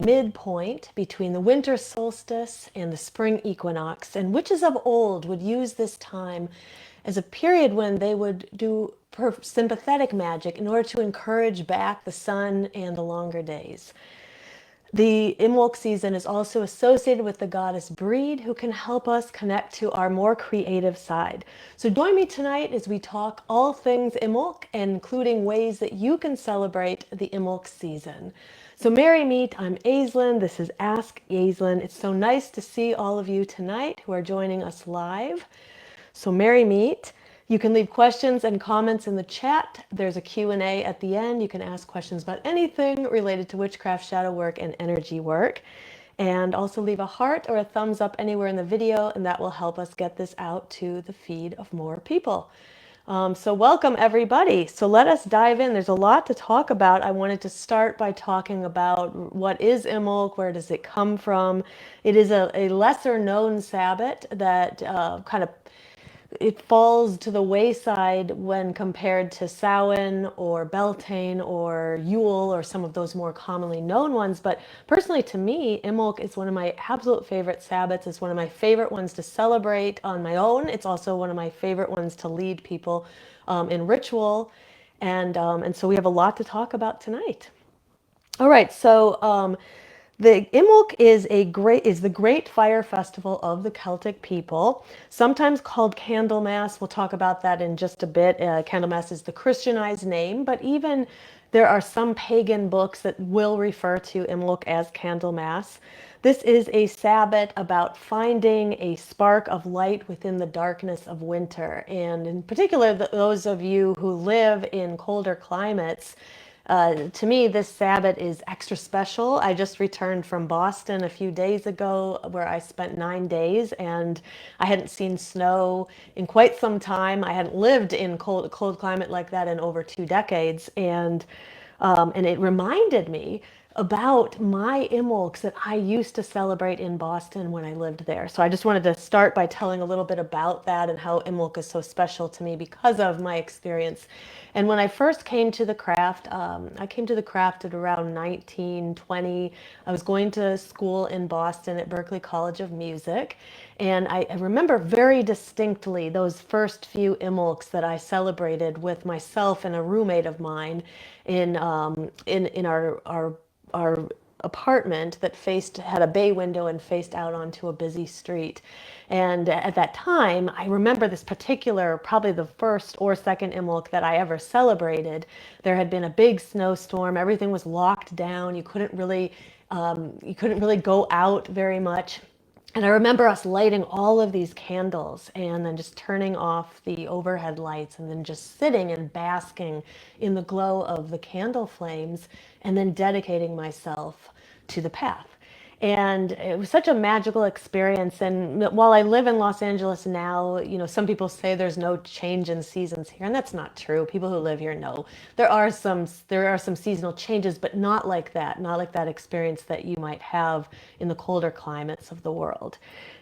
midpoint between the winter solstice and the spring equinox, and witches of old would use this time as a period when they would do sympathetic magic in order to encourage back the sun and the longer days. The Imbolc season is also associated with the goddess Brigid, who can help us connect to our more creative side. So join me tonight as we talk all things Imbolc, including ways that you can celebrate the Imbolc season. So merry meet, I'm Aislin. This is Ask Aislin. It's so nice to see all of you tonight who are joining us live. So merry meet. You can leave questions and comments in the chat. There's a Q&A at the end. You can ask questions about anything related to witchcraft, shadow work, and energy work. And also leave a heart or a thumbs up anywhere in the video, and that will help us get this out to the feed of more people. So welcome everybody. So let us dive in. There's a lot to talk about. I wanted to start by talking about what is Imbolc, where does it come from. It is a lesser known Sabbath that it falls to the wayside when compared to Samhain or Beltane or Yule or some of those more commonly known ones. But personally, to me, Imbolc is one of my absolute favorite Sabbaths. It's one of my favorite ones to celebrate on my own. It's also one of my favorite ones to lead people in ritual. And so we have a lot to talk about tonight. All right, so the Imbolc is the great fire festival of the Celtic people, sometimes called Candlemas. We'll talk about that in just a bit. Candlemas is the Christianized name, but even there are some pagan books that will refer to Imbolc as Candlemas. This is a Sabbath about finding a spark of light within the darkness of winter. And in particular, those of you who live in colder climates, to me, this Sabbath is extra special. I just returned from Boston a few days ago where I spent 9 days and I hadn't seen snow in quite some time. I hadn't lived in cold climate like that in over 2 decades. And it reminded me about my Imbolcs that I used to celebrate in Boston when I lived there. So I just wanted to start by telling a little bit about that and how Imbolc is so special to me because of my experience. And when I first came to the craft, I came to the craft at around 1920. I was going to school in Boston at Berklee College of Music. And I remember very distinctly those first few Imbolcs that I celebrated with myself and a roommate of mine in our apartment that had a bay window and faced out onto a busy street. And at that time, I remember this particular, probably the first or second Imbolc that I ever celebrated. There had been a big snowstorm. Everything was locked down. You couldn't really go out very much. And I remember us lighting all of these candles and then just turning off the overhead lights and then just sitting and basking in the glow of the candle flames and then dedicating myself to the path. And it was such a magical experience. And while I live in Los Angeles now, some people say there's no change in seasons here, and that's not true. People who live here know there are some seasonal changes, but not like that experience that you might have in the colder climates of the world.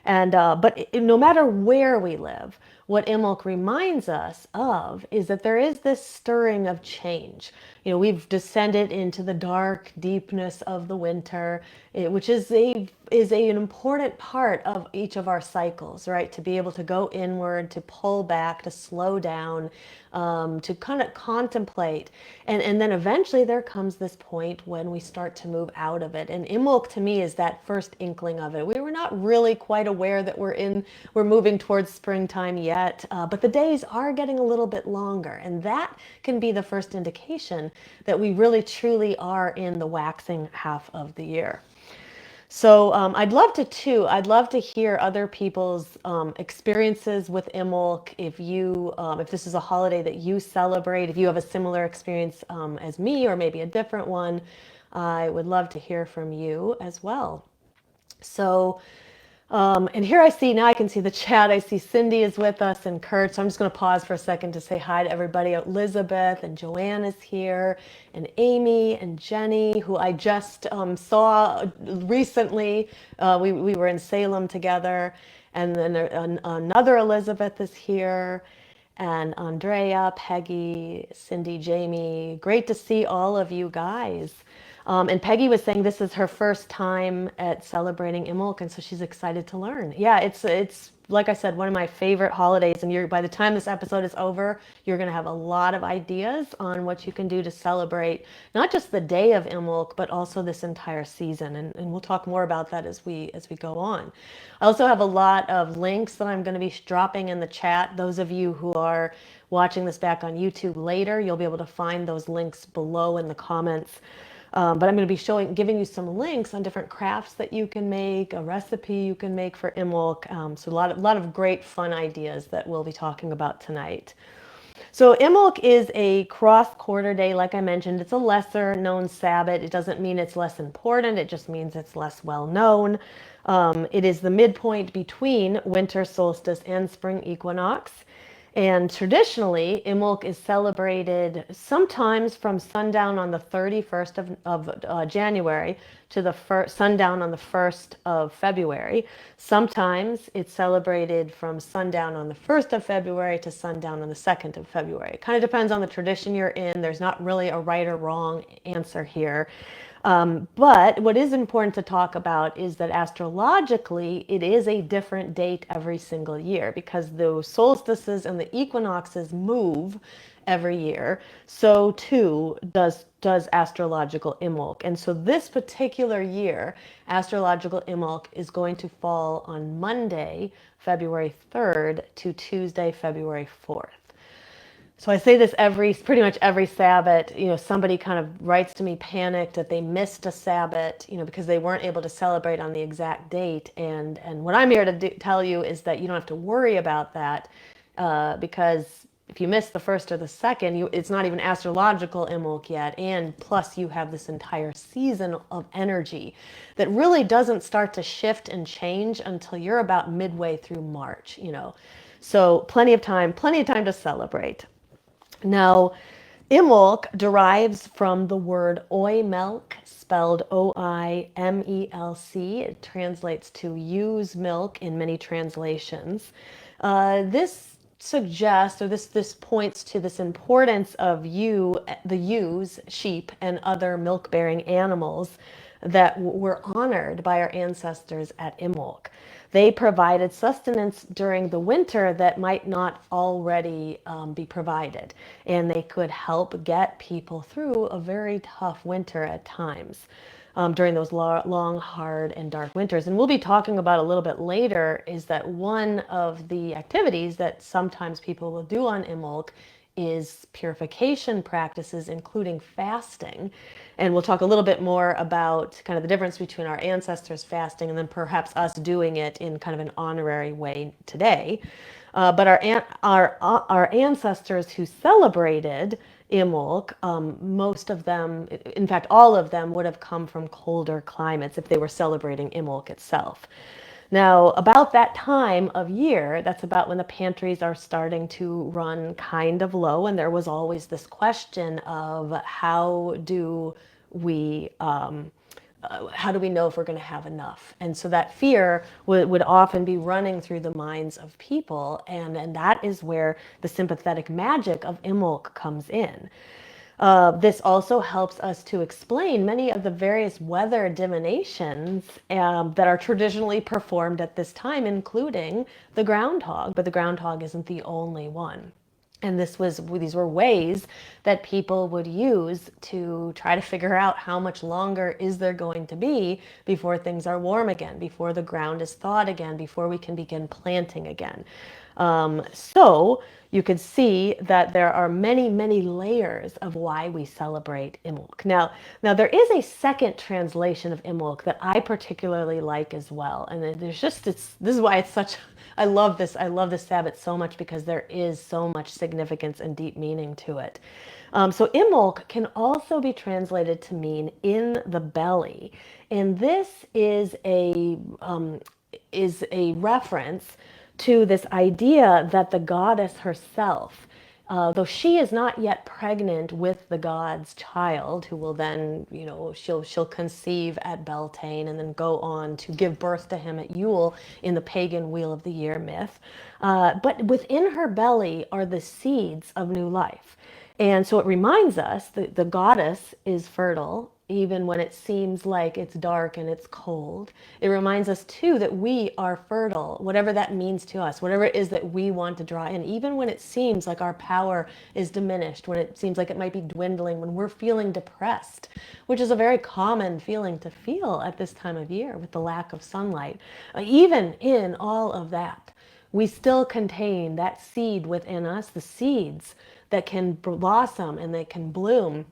And but no matter where we live, what Imbolc reminds us of is that there is this stirring of change. We've descended into the dark deepness of the winter, which is an important part of each of our cycles, right? To be able to go inward, to pull back, to slow down, to kind of contemplate. And then eventually there comes this point when we start to move out of it. And Imbolc to me is that first inkling of it. We were not really quite aware that we're moving towards springtime yet, but the days are getting a little bit longer. And that can be the first indication that we really truly are in the waxing half of the year. So I'd love to hear other people's experiences with Imbolc. If this is a holiday that you celebrate, if you have a similar experience as me, or maybe a different one, I would love to hear from you as well. So, and here now I can see the chat. I see Cindy is with us and Kurt. So I'm just going to pause for a second to say hi to everybody. Elizabeth and Joanne is here, and Amy and Jenny, who I just saw recently. We were in Salem together. And then another Elizabeth is here, and Andrea, Peggy, Cindy, Jamie. Great to see all of you guys. And Peggy was saying this is her first time at celebrating Imbolc, and so she's excited to learn. Yeah, it's like I said, one of my favorite holidays. And by the time this episode is over, you're going to have a lot of ideas on what you can do to celebrate not just the day of Imbolc, but also this entire season. And we'll talk more about that as we go on. I also have a lot of links that I'm going to be dropping in the chat. Those of you who are watching this back on YouTube later, you'll be able to find those links below in the comments. But I'm going to be giving you some links on different crafts that you can make, a recipe you can make for Imbolc. So a lot of great fun ideas that we'll be talking about tonight. So Imbolc is a cross-quarter day, like I mentioned. It's a lesser known Sabbath. It doesn't mean it's less important. It just means it's less well known. It is the midpoint between Winter Solstice and Spring Equinox. And traditionally, Imbolc is celebrated sometimes from sundown on the 31st of January to the sundown on the 1st of February. Sometimes it's celebrated from sundown on the 1st of February to sundown on the 2nd of February. It kind of depends on the tradition you're in. There's not really a right or wrong answer here. But what is important to talk about is that astrologically, it is a different date every single year because the solstices and the equinoxes move every year. So too does astrological Imbolc. And so this particular year, astrological Imbolc is going to fall on Monday, February 3rd to Tuesday, February 4th. So I say this pretty much every Sabbath. Somebody kind of writes to me panicked that they missed a Sabbath, because they weren't able to celebrate on the exact date. And what I'm here to tell you is that you don't have to worry about that, because if you miss the first or the second, it's not even astrological Imbolc yet. And plus you have this entire season of energy that really doesn't start to shift and change until you're about midway through March, So plenty of time to celebrate. Now, Imbolc derives from the word oimelc, spelled O-I-M-E-L-C. It translates to ewes milk in many translations. This suggests, or this points to this importance of the ewes, sheep, and other milk-bearing animals that were honored by our ancestors at Imbolc. They provided sustenance during the winter that might not already be provided, and they could help get people through a very tough winter at times during those long, hard, and dark winters. And we'll be talking about a little bit later is that one of the activities that sometimes people will do on Imbolc is purification practices, including fasting. And we'll talk a little bit more about kind of the difference between our ancestors fasting and then perhaps us doing it in kind of an honorary way today. But our ancestors who celebrated Imbolc, most of them, in fact, all of them would have come from colder climates if they were celebrating Imbolc itself. Now, about that time of year, that's about when the pantries are starting to run kind of low, and there was always this question of how do we know if we're going to have enough? And so that fear would often be running through the minds of people, and that is where the sympathetic magic of Imbolc comes in. This also helps us to explain many of the various weather divinations that are traditionally performed at this time, including the groundhog, but the groundhog isn't the only one. And these were ways that people would use to try to figure out how much longer is there going to be before things are warm again, before the ground is thawed again, before we can begin planting again. So you could see that there are many, many layers of why we celebrate Imbolc. Now there is a second translation of Imbolc that I particularly like as well. And this is why it's such, I love this Sabbath so much, because there is so much significance and deep meaning to it. So Imbolc can also be translated to mean in the belly. And this is a reference to this idea that the goddess herself, though she is not yet pregnant with the god's child, who will then, she'll conceive at Beltane and then go on to give birth to him at Yule in the pagan Wheel of the Year myth. But within her belly are the seeds of new life. And so it reminds us that the goddess is fertile even when it seems like it's dark and it's cold. It reminds us too that we are fertile, whatever that means to us, whatever it is that we want to draw in, even when it seems like our power is diminished, when it seems like it might be dwindling, when we're feeling depressed, which is a very common feeling to feel at this time of year with the lack of sunlight. Even in all of that, we still contain that seed within us, the seeds that can blossom and they can bloom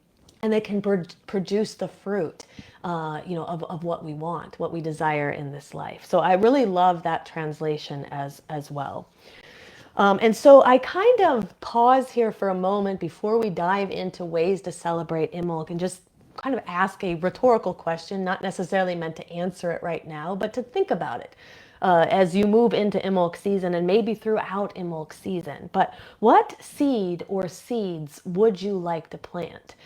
and they can produce the fruit, of what we want, what we desire in this life. So I really love that translation as well. And so I kind of pause here for a moment before we dive into ways to celebrate Imbolc and just kind of ask a rhetorical question, not necessarily meant to answer it right now, but to think about it as you move into Imbolc season and maybe throughout Imbolc season. But what seed or seeds would you like to plant?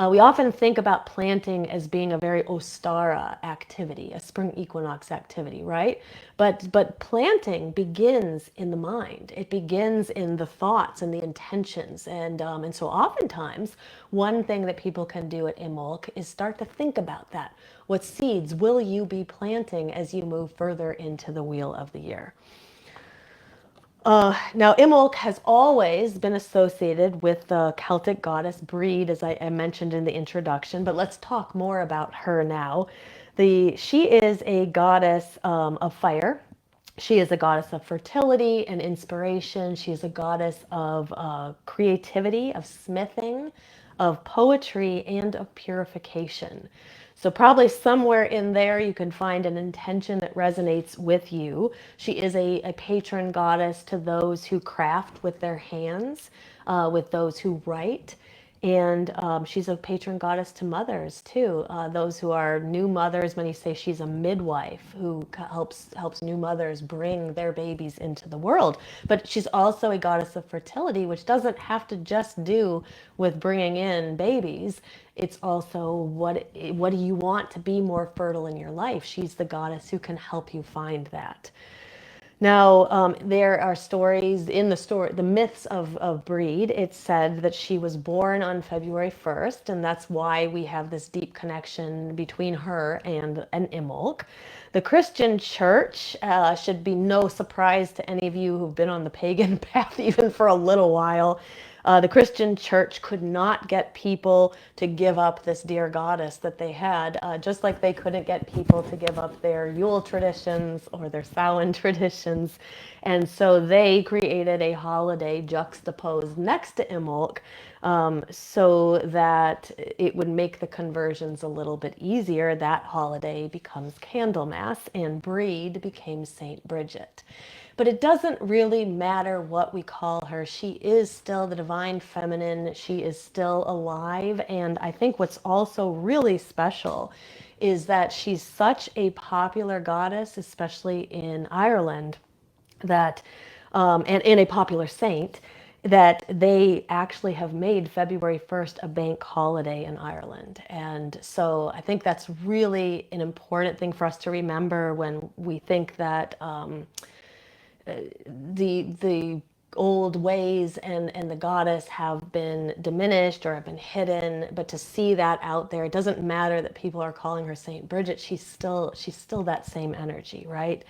We often think about planting as being a very Ostara activity, a spring equinox activity, right? But planting begins in the mind. It begins in the thoughts and the intentions, and so oftentimes one thing that people can do at Imbolc is start to think about that. What seeds will you be planting as you move further into the wheel of the year? Now, Imbolc has always been associated with the Celtic goddess Brigid, as I mentioned in the introduction, but let's talk more about her now. She is a goddess of fire. She is a goddess of fertility and inspiration. She is a goddess of creativity, of smithing, of poetry, and of purification. So probably somewhere in there you can find an intention that resonates with you. She is a patron goddess to those who craft with their hands, with those who write. And she's a patron goddess to mothers too. Those who are new mothers, when you say she's a midwife who helps new mothers bring their babies into the world. But she's also a goddess of fertility, which doesn't have to just do with bringing in babies. It's also what do you want to be more fertile in your life? She's the goddess who can help you find that. Now, there are stories in the myths of Brigid. It's said that she was born on February 1st, and that's why we have this deep connection between her and an Imbolc. The Christian church should be no surprise to any of you who've been on the pagan path even for a little while. The Christian church could not get people to give up this dear goddess that they had, just like they couldn't get people to give up their Yule traditions or their Samhain traditions. And so they created a holiday juxtaposed next to Imbolc so that it would make the conversions a little bit easier. That holiday becomes Candlemas, and Brigid became Saint Brigid. But it doesn't really matter what we call her. She is still the divine feminine. She is still alive. And I think what's also really special is that she's such a popular goddess, especially in Ireland, and a popular saint, that they actually have made February 1st a bank holiday in Ireland. And so I think that's really an important thing for us to remember when we think that the old ways and the goddess have been diminished or have been hidden, but to see that out there, it doesn't matter that people are calling her Saint Brigid. She's still that same energy, right?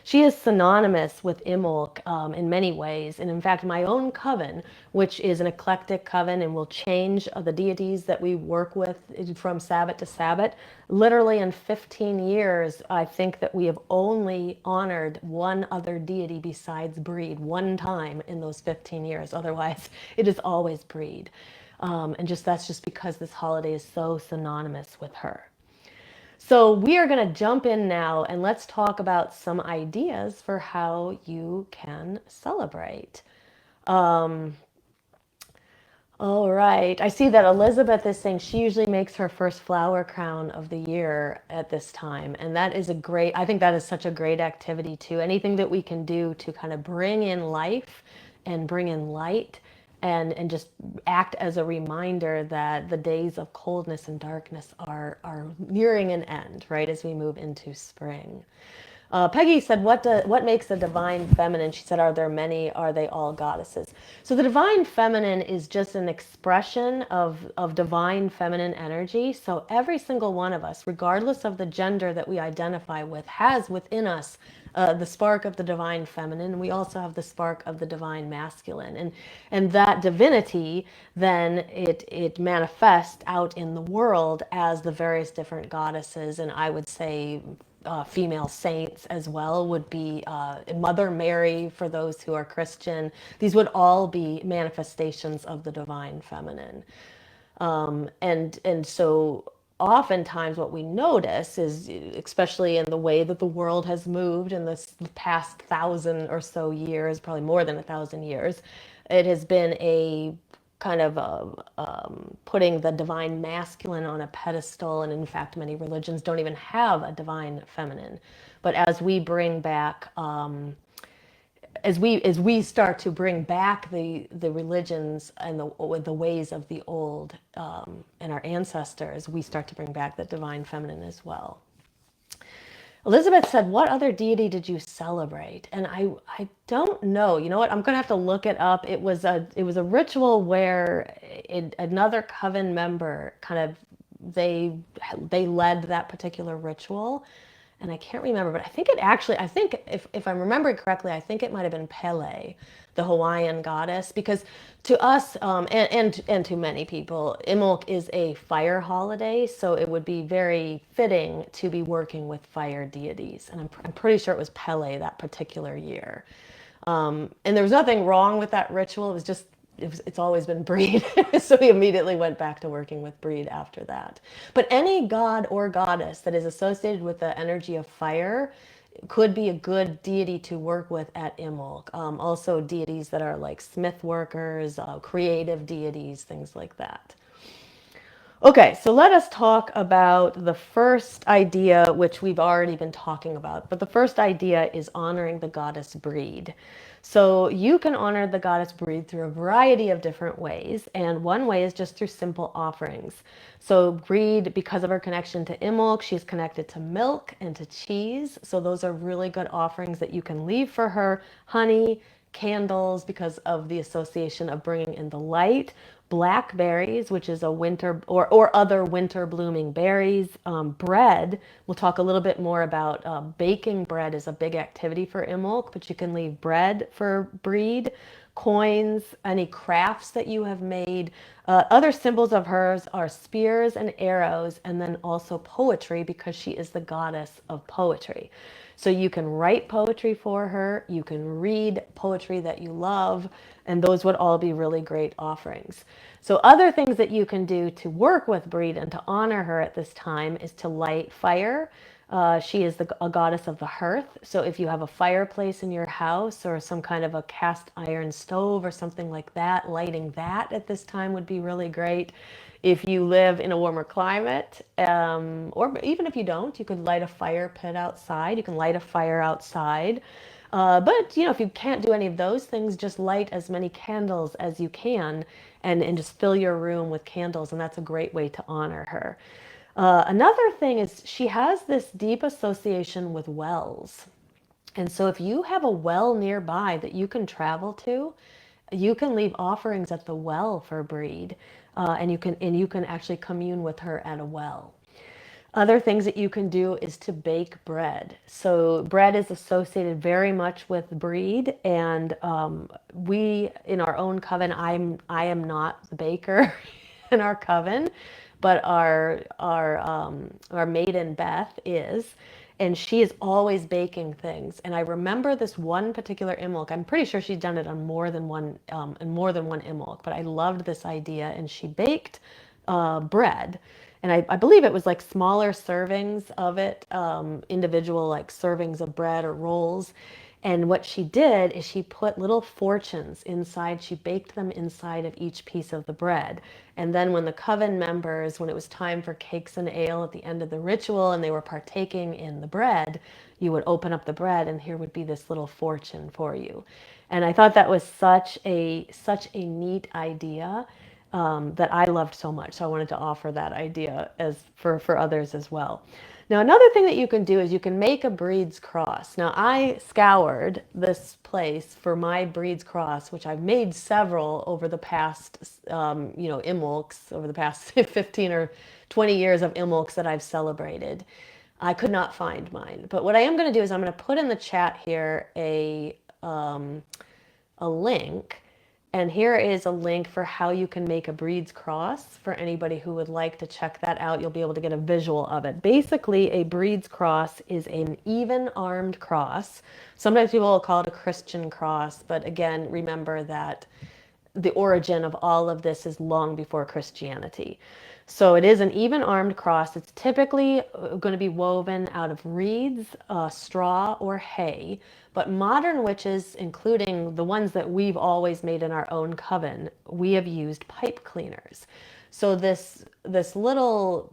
She is synonymous with Imbolc in many ways. And in fact, my own coven, which is an eclectic coven and will change the deities that we work with from Sabbath to Sabbath, literally in 15 years, I think that we have only honored one other deity besides Brigid one time in those 15 years. Otherwise, it is always Brigid. And that's just because this holiday is so synonymous with her. So we are going to jump in now and let's talk about some ideas for how you can celebrate. All right. I see that Elizabeth is saying she usually makes her first flower crown of the year at this time. And that is I think that is such a great activity too. Anything that we can do to kind of bring in life and bring in light and just act as a reminder that the days of coldness and darkness are nearing an end, right, as we move into spring. Peggy said, what makes a divine feminine? She said, are there many? Are they all goddesses? So the divine feminine is just an expression of divine feminine energy. So every single one of us, regardless of the gender that we identify with, has within us the spark of the divine feminine. We also have the spark of the divine masculine, and that divinity then it manifests out in the world as the various different goddesses, and I would say female saints as well would be Mother Mary for those who are Christian. These would all be manifestations of the divine feminine. And so oftentimes what we notice is, especially in the way that the world has moved in this past 1,000 or so years, probably more than 1,000 years, it has been a kind of putting the divine masculine on a pedestal. And in fact, many religions don't even have a divine feminine. But as we bring back as we start to bring back the religions and the ways of the old and our ancestors, we start to bring back the divine feminine as well. Elizabeth said, "What other deity did you celebrate?" And I don't know. You know what? I'm gonna have to look it up. It was a ritual where another coven member kind of they led that particular ritual, and I can't remember, but I think if I'm remembering correctly, I think it might have been Pele, the Hawaiian goddess, because to us, and to many people, Imbolc is a fire holiday, so it would be very fitting to be working with fire deities, and I'm pretty sure it was Pele that particular year. And there was nothing wrong with that ritual. It was just it's always been Brigid. So we immediately went back to working with Brigid after that. But any god or goddess that is associated with the energy of fire could be a good deity to work with at Imbolc. Also deities that are like smith workers, creative deities, things like that. Okay, so let us talk about the first idea, which we've already been talking about. But the first idea is honoring the goddess Brigid. So you can honor the goddess Brigid through a variety of different ways. And one way is just through simple offerings. So Brigid, because of her connection to Imbolc, she's connected to milk and to cheese. So those are really good offerings that you can leave for her. Honey, candles, because of the association of bringing in the light, blackberries, which is a winter or other winter blooming berries, bread. We'll talk a little bit more about baking bread is a big activity for Imbolc, but you can leave bread for Brigid, coins, any crafts that you have made. Other symbols of hers are spears and arrows, and then also poetry, because she is the goddess of poetry. So you can write poetry for her, you can read poetry that you love, and those would all be really great offerings. So other things that you can do to work with Brigid and to honor her at this time is to light fire. She is a goddess of the hearth. So if you have a fireplace in your house or some kind of a cast iron stove or something like that, lighting that at this time would be really great. If you live in a warmer climate, or even if you don't, you could light a fire pit outside. You can light a fire outside. But if you can't do any of those things, just light as many candles as you can, and just fill your room with candles, and that's a great way to honor her. Another thing is she has this deep association with wells. And so if you have a well nearby that you can travel to, you can leave offerings at the well for Brigid, and you can actually commune with her at a well. Other things that you can do is to bake bread. So bread is associated very much with Brigid, and we in our own coven, I am not the baker in our coven, but our maiden Beth is, and she is always baking things. And I remember this one particular Imbolc. I'm pretty sure she's done it on more than one Imbolc, but I loved this idea, and she baked bread. And I believe it was like smaller servings of it, individual like servings of bread or rolls. And what she did is she put little fortunes inside. She baked them inside of each piece of the bread. And then when the coven members, when it was time for cakes and ale at the end of the ritual and they were partaking in the bread, you would open up the bread and here would be this little fortune for you. And I thought that was such a neat idea, that I loved so much. So I wanted to offer that idea as for others as well. Now, another thing that you can do is you can make a breed's cross. Now, I scoured this place for my breed's cross, which I've made several over the past, Imbolcs, over the past 15 or 20 years of Imbolcs that I've celebrated. I could not find mine. But what I am going to do is I'm going to put in the chat here a link. And here is a link for how you can make a breed's cross for anybody who would like to check that out. You'll be able to get a visual of it. Basically, a breed's cross is an even-armed cross. Sometimes people will call it a Christian cross, but again, remember that the origin of all of this is long before Christianity. So it is an even-armed cross. It's typically going to be woven out of reeds, straw, or hay. But modern witches, including the ones that we've always made in our own coven, we have used pipe cleaners. So this little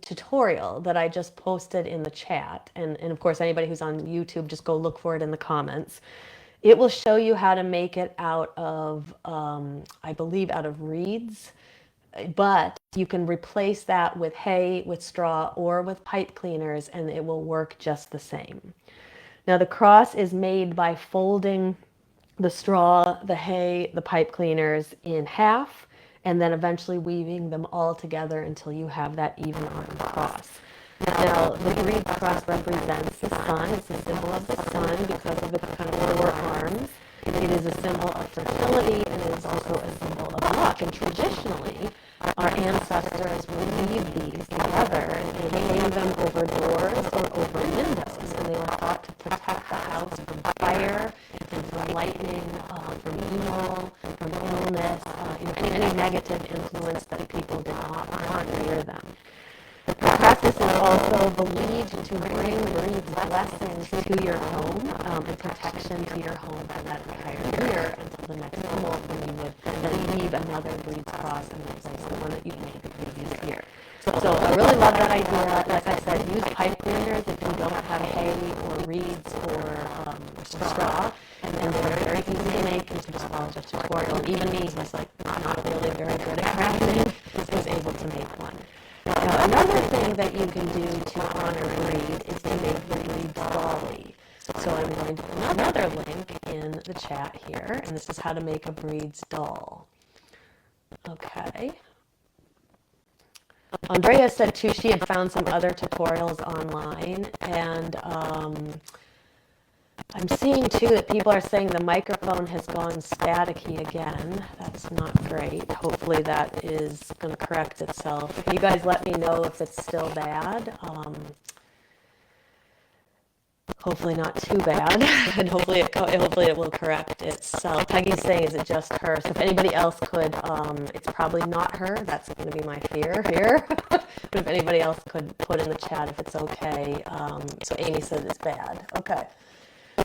tutorial that I just posted in the chat, and of course anybody who's on YouTube, just go look for it in the comments. It will show you how to make it out of, I believe, out of reeds. But you can replace that with hay, with straw, or with pipe cleaners, and it will work just the same. Now, the cross is made by folding the straw, the hay, the pipe cleaners in half, and then eventually weaving them all together until you have that even-armed cross. Now, the breed cross represents the sun. It's a symbol of the sun because of its kind of lower arms. It is a symbol of fertility, and it is also a symbol of luck. And traditionally, our ancestors would weave these together and hang them over doors or over windows. And they were thought to protect the house from fire and from lightning, from evil, from illness, any negative influence that people did not want near them. The practice is also believed to bring breed's blessings to your home and protection to your home for that entire year until the next Imbolc, when you would then weave another breed's cross and replace the one that you made the previous year. So I really love that idea. Like I said, use pipe cleaners if you don't have hay or reeds or straw. And they're very easy to make. You can just follow the tutorial. And even me, who's like not really very good at crafting, is able to make one. Now, another thing that you can do to honor breed is to make the breed dolly. So I'm going to put another link in the chat here, and this is how to make a breed's doll. Okay. Andrea said too she had found some other tutorials online, and I'm seeing too that people are saying the microphone has gone staticky again. That's not great. Hopefully that is going to correct itself. You guys let me know if it's still bad. Hopefully not too bad, and hopefully it will correct itself. Peggy's saying, is it just her? So if anybody else could, it's probably not her. That's going to be my fear here. But if anybody else could put in the chat if it's okay. So Amy said it's bad. Okay.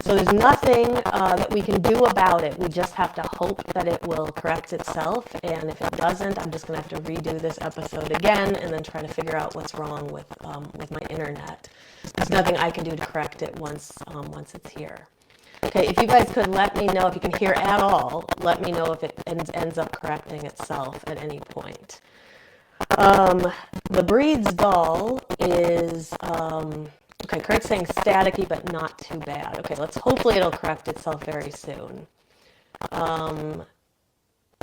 So there's nothing that we can do about it. We just have to hope that it will correct itself. And if it doesn't, I'm just going to have to redo this episode again and then try to figure out what's wrong with my internet. There's nothing I can do to correct it once it's here. Okay, if you guys could let me know if you can hear at all, let me know if it ends up correcting itself at any point. The breed's doll is... Okay, Kurt's saying staticky, but not too bad. Okay, hopefully it'll correct itself very soon.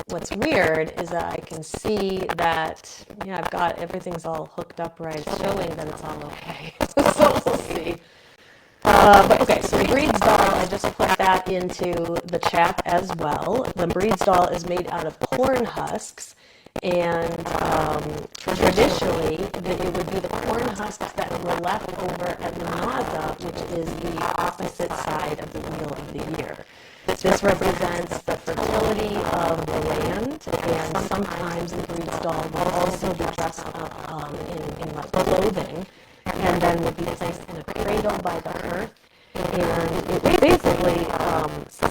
What's weird is that I can see that, yeah, I've got, everything's all hooked up right. It's showing that it's all okay. So we'll see. But okay, so the breed's doll, I just put that into the chat as well. The breed's doll is made out of corn husks. And traditionally, it would be the corn husks that were left over at the Naza, which is the opposite side of the wheel of the year. This represents the fertility of the land, and sometimes the breed's doll will also be dressed up in like clothing, and then would be placed in a cradle by the hearth. And it was basically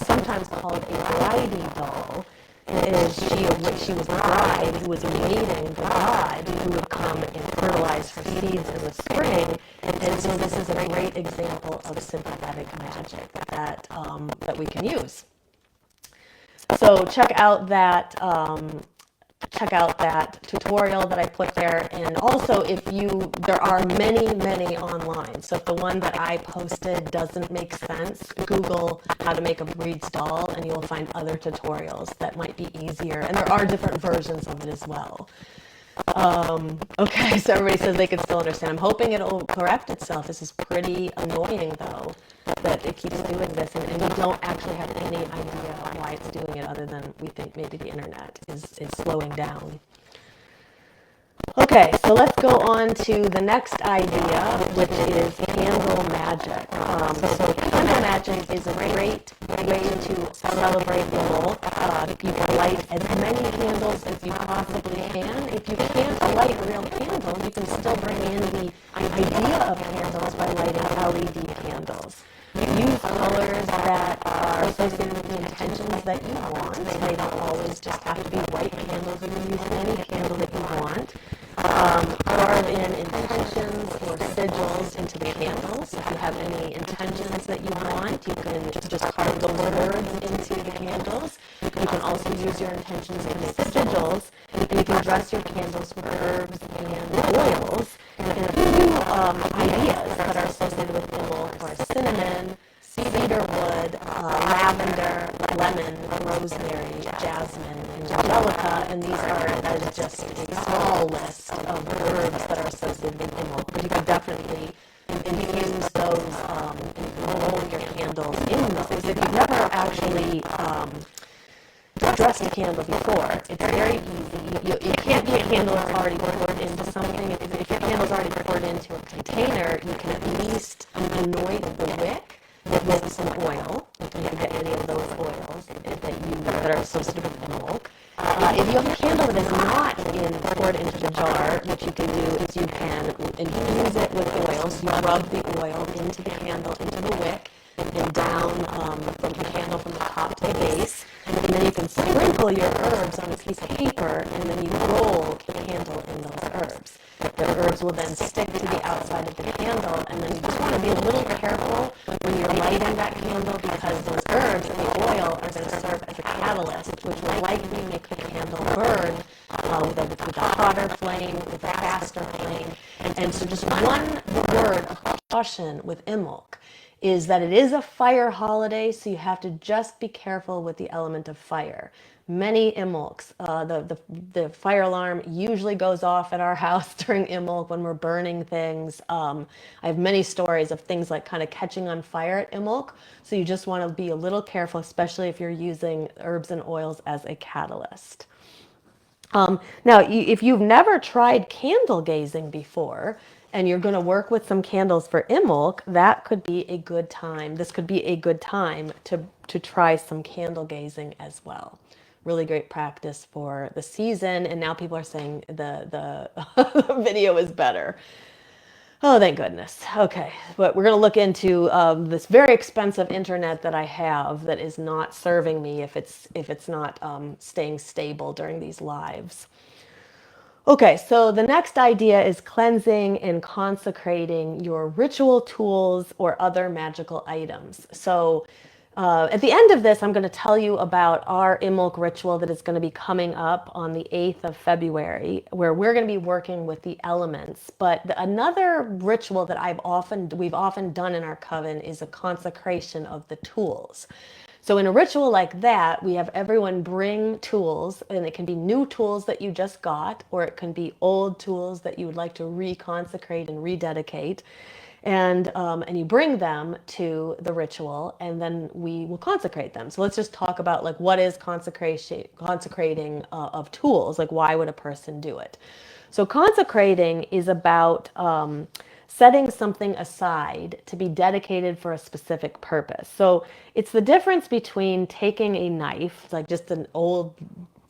sometimes called a bridey doll. Is she was the bride who was awaiting the god who would come and fertilize her seeds in the spring. And so this is a great example of sympathetic magic that we can use. So check out that check out that tutorial that I put there. And also, there are many online. So if the one that I posted doesn't make sense, Google how to make a Breed's doll and you'll find other tutorials that might be easier. And there are different versions of it as well. Okay, so everybody says they can still understand. I'm hoping it'll correct itself. This is pretty annoying, though, that it keeps doing this, and we don't actually have any idea why it's doing it other than we think maybe the internet is slowing down. Okay, so let's go on to the next idea, which is candle magic. So candle magic is a great way to celebrate Imbolc. You can light as many candles as you possibly can. If you can't light real candles, you can still bring in the idea of candles by lighting LED candles. Use colors that are associated with the intentions that you want. They don't always just have to be white candles. You can use any candle that you want. Carve in intentions or sigils into the candles. If you have any intentions that you want, you can just carve those words into the candles. You can also use your intentions and sigils, and you can dress your candles with herbs and oils. And a few ideas that are associated with Imbolc are cinnamon, cedarwood, lavender, lemon, rosemary, jasmine, and angelica, and that is just a small list of herbs that are associated with Imbolc, but you can definitely infuse those and roll your candles in those. If you've never actually dressed a candle before, it's very easy. You can't be a candle that's already poured into something. If your candle's already poured into a container, you can at least anoint the wick with some oil. You can get any of those oils that are associated with Imbolc. If you have a candle that is not poured into the jar, what you can do is you can infuse it with oil. So you rub the oil into the candle, into the wick, and down from the candle from the top to the base. And then you can sprinkle your herbs on a piece of paper, and then you roll the candle in those herbs. The herbs will then stick to the outside of the candle, and then you just want to be a little careful when you're lighting that candle, because those herbs and the oil are going to serve as a catalyst, which will likely make the candle burn with a hotter flame, with a faster flame. And so just one word of caution with Imbolc is that it is a fire holiday, so you have to just be careful with the element of fire. Many Imbolcs, the fire alarm usually goes off at our house during Imbolc when we're burning things. I have many stories of things like kind of catching on fire at Imbolc, so you just want to be a little careful, especially if you're using herbs and oils as a catalyst. Now, if you've never tried candle gazing before, and you're going to work with some candles for Imbolc, that could be a good time. This could be a good time to try some candle gazing as well. Really great practice for the season, and now people are saying the video is better. Oh, thank goodness. Okay, but we're going to look into this very expensive internet that I have that is not serving me if it's not staying stable during these lives. Okay, so the next idea is cleansing and consecrating your ritual tools or other magical items. So at the end of this, I'm going to tell you about our Imbolc ritual that is going to be coming up on the 8th of February, where we're going to be working with the elements. But another ritual that we've often done in our coven is a consecration of the tools. So in a ritual like that, we have everyone bring tools, and it can be new tools that you just got, or it can be old tools that you would like to reconsecrate and rededicate. And you bring them to the ritual, and then we will consecrate them. So let's just talk about like what is consecrating of tools, like why would a person do it? So consecrating is about setting something aside to be dedicated for a specific purpose. So it's the difference between taking a knife, like just an old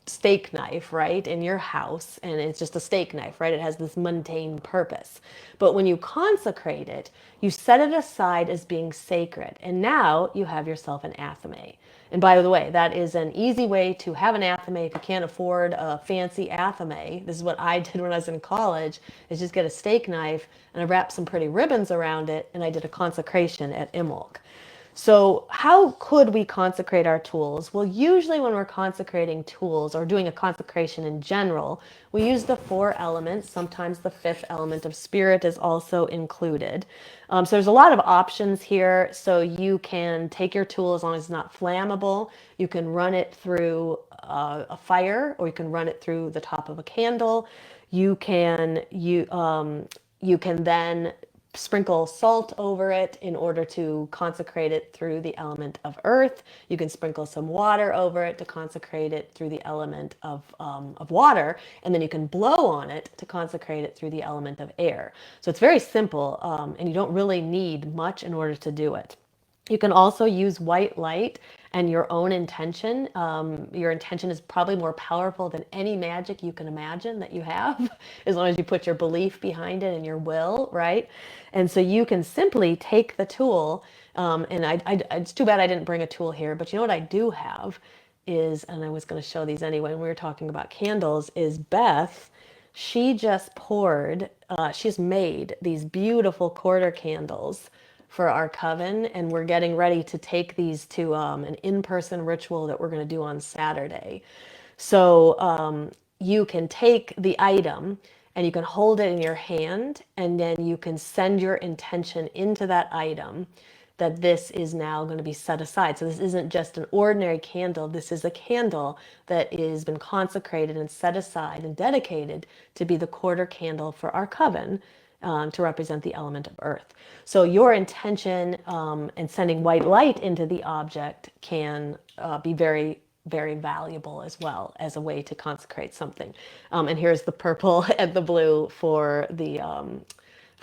steak knife, right, in your house, and it's just a steak knife, right? It has this mundane purpose. But when you consecrate it, you set it aside as being sacred, and now you have yourself an athame. And by the way, that is an easy way to have an athame if you can't afford a fancy athame. This is what I did when I was in college, is just get a steak knife and I wrapped some pretty ribbons around it, and I did a consecration at Imbolc. So how could we consecrate our tools? Well, usually when we're consecrating tools or doing a consecration in general, we use the four elements. Sometimes the fifth element of spirit is also included. So there's a lot of options here. So you can take your tool as long as it's not flammable. You can run it through a fire, or you can run it through the top of a candle. You can then sprinkle salt over it in order to consecrate it through the element of earth. You can sprinkle some water over it to consecrate it through the element of water, and then you can blow on it to consecrate it through the element of air. So it's very simple, and you don't really need much in order to do it. You can also use white light and your own intention. Your intention is probably more powerful than any magic you can imagine that you have, as long as you put your belief behind it and your will, right? And so you can simply take the tool, it's too bad I didn't bring a tool here, but you know what I do have is, and I was going to show these anyway when we were talking about candles, is Beth. She just she's made these beautiful quarter candles for our coven, and we're getting ready to take these to an in-person ritual that we're going to do on Saturday. So you can take the item and you can hold it in your hand, and then you can send your intention into that item that this is now going to be set aside. So this isn't just an ordinary candle. This is a candle that has been consecrated and set aside and dedicated to be the quarter candle for our coven, to represent the element of earth. So your intention and sending white light into the object can be very, very valuable as well as a way to consecrate something. And here's the purple and the blue for the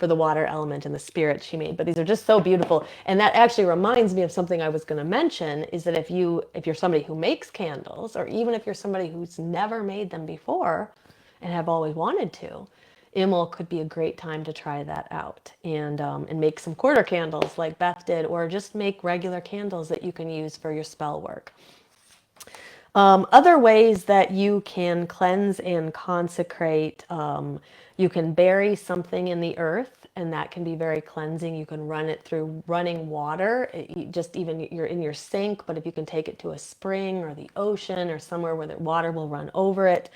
water element and the spirit she made. But these are just so beautiful. And that actually reminds me of something I was going to mention, is that if you're somebody who makes candles, or even if you're somebody who's never made them before and have always wanted to, Imbolc could be a great time to try that out, and make some quarter candles like Beth did, or just make regular candles that you can use for your spell work. Other ways that you can cleanse and consecrate, you can bury something in the earth, and that can be very cleansing. You can run it through running water, just even you're in your sink, but if you can take it to a spring or the ocean or somewhere where the water will run over it.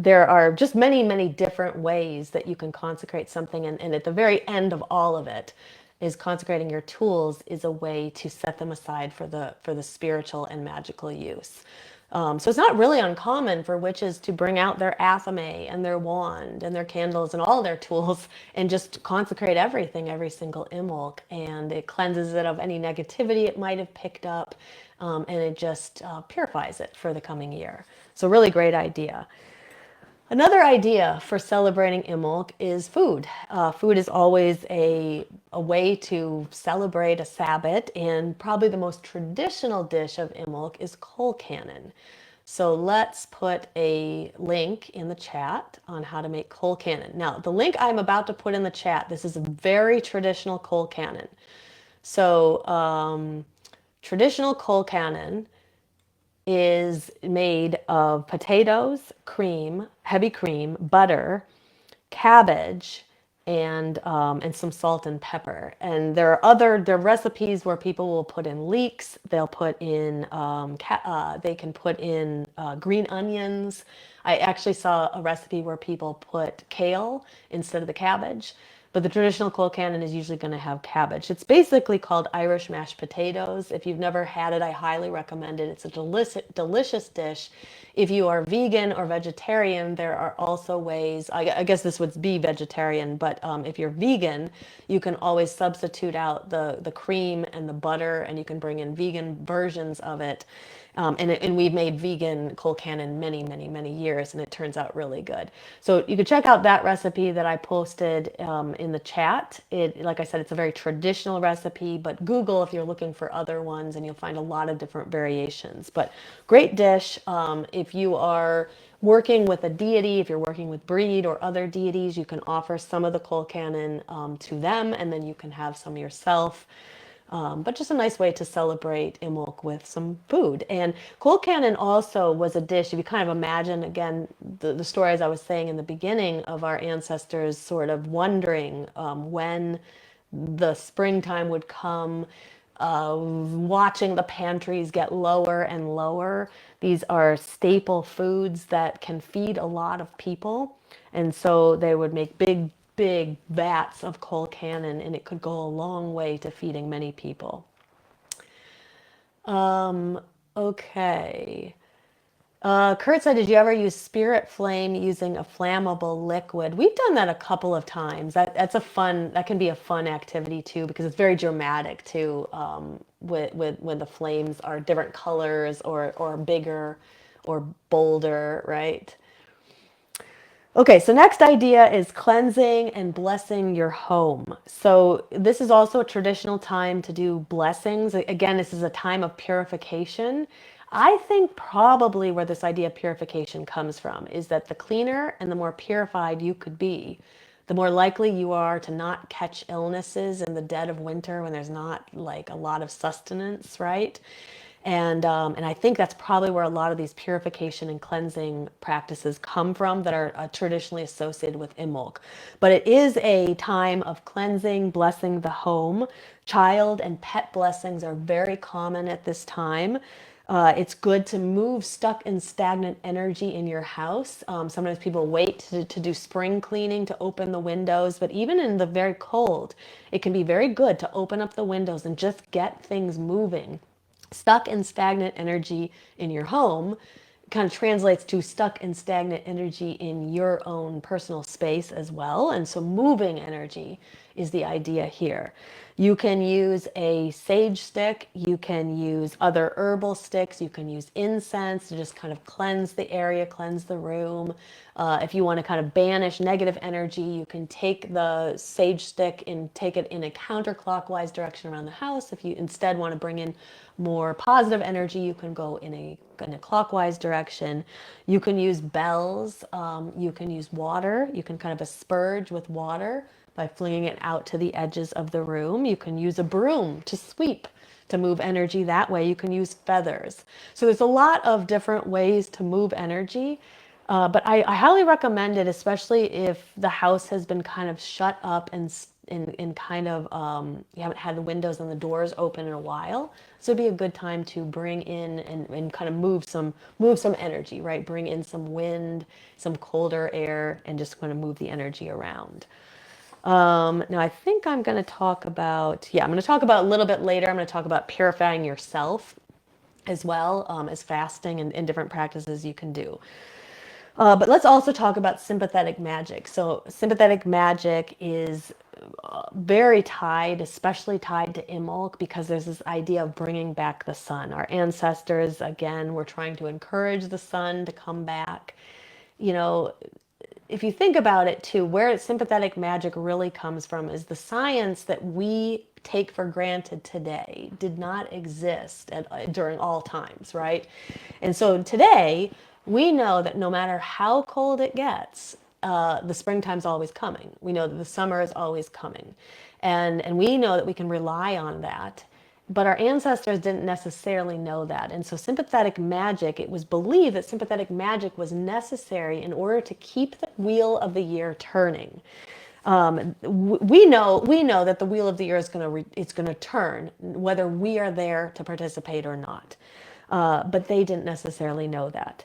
There are just many, many different ways that you can consecrate something, and at the very end of all of it is consecrating your tools is a way to set them aside for the spiritual and magical use. So it's not really uncommon for witches to bring out their athame and their wand and their candles and all their tools and just consecrate everything, every single Imbolc, and it cleanses it of any negativity it might have picked up, and it just purifies it for the coming year. So really great idea. Another idea for celebrating Imbolc is food. Food is always a way to celebrate a Sabbath, and probably the most traditional dish of Imbolc is colcannon. So let's put a link in the chat on how to make colcannon. Now, the link I'm about to put in the chat, this is a very traditional colcannon. So traditional colcannon is made of potatoes, cream, heavy cream, butter, cabbage, and some salt and pepper. And there are recipes where people will put in leeks. They'll put in they can put in green onions. I actually saw a recipe where people put kale instead of the cabbage. But the traditional colcannon is usually going to have cabbage. It's basically called Irish mashed potatoes. If you've never had it, I highly recommend it. It's a delicious dish. If you are vegan or vegetarian, there are also ways, I guess this would be vegetarian, but if you're vegan, you can always substitute out the cream and the butter, and you can bring in vegan versions of it. And we've made vegan colcannon many, many, many years, and it turns out really good. So you can check out that recipe that I posted in the chat. Like I said, it's a very traditional recipe, but Google if you're looking for other ones, and you'll find a lot of different variations. But great dish. If you are working with a deity, if you're working with Brigid or other deities, you can offer some of the colcannon to them, and then you can have some yourself. But just a nice way to celebrate Imbolc with some food. And colcannon also was a dish, if you kind of imagine, again, the story as I was saying in the beginning of our ancestors sort of wondering when the springtime would come, watching the pantries get lower and lower. These are staple foods that can feed a lot of people. And so they would make big, big vats of colcannon, and it could go a long way to feeding many people. Okay. Kurt said, did you ever use spirit flame using a flammable liquid? We've done that a couple of times. That can be a fun activity too, because it's very dramatic too, with when the flames are different colors or bigger or bolder, right? Okay, so next idea is cleansing and blessing your home. So this is also a traditional time to do blessings. Again, this is a time of purification. I think probably where this idea of purification comes from is that the cleaner and the more purified you could be, the more likely you are to not catch illnesses in the dead of winter when there's not like a lot of sustenance, right? And I think that's probably where a lot of these purification and cleansing practices come from that are traditionally associated with Imbolc. But it is a time of cleansing, blessing the home. Child and pet blessings are very common at this time. It's good to move stuck and stagnant energy in your house. Sometimes people wait to do spring cleaning to open the windows, but even in the very cold, it can be very good to open up the windows and just get things moving. Stuck and stagnant energy in your home kind of translates to stuck and stagnant energy in your own personal space as well. And so moving energy is the idea here. You can use a sage stick, you can use other herbal sticks, you can use incense to just kind of cleanse the area, cleanse the room. If you want to kind of banish negative energy, you can take the sage stick and take it in a counterclockwise direction around the house. If you instead want to bring in more positive energy, you can go in a clockwise direction. You can use bells, you can use water, you can kind of asperge with water by flinging it out to the edges of the room. You can use a broom to sweep, to move energy that way. You can use feathers. So there's a lot of different ways to move energy. But I highly recommend it, especially if the house has been kind of shut up and kind of you haven't had the windows and the doors open in a while. So it'd be a good time to bring in and kind of move some energy, right? Bring in some wind, some colder air, and just kind of move the energy around. Now I think I'm going to talk about, I'm going to talk about a little bit later. I'm going to talk about purifying yourself as well, as fasting and different practices you can do. But let's also talk about sympathetic magic. So sympathetic magic is very tied, especially tied to Imbolc, because there's this idea of bringing back the sun. Our ancestors, again, were trying to encourage the sun to come back. You know, if you think about it too, where sympathetic magic really comes from is the science that we take for granted today did not exist during all times, right? And so today, we know that no matter how cold it gets, the springtime's always coming. We know that the summer is always coming. And we know that we can rely on that. But our ancestors didn't necessarily know that. And so sympathetic magic, it was believed that sympathetic magic was necessary in order to keep the wheel of the year turning. We know that the wheel of the year is it's going to turn, whether we are there to participate or not. But they didn't necessarily know that.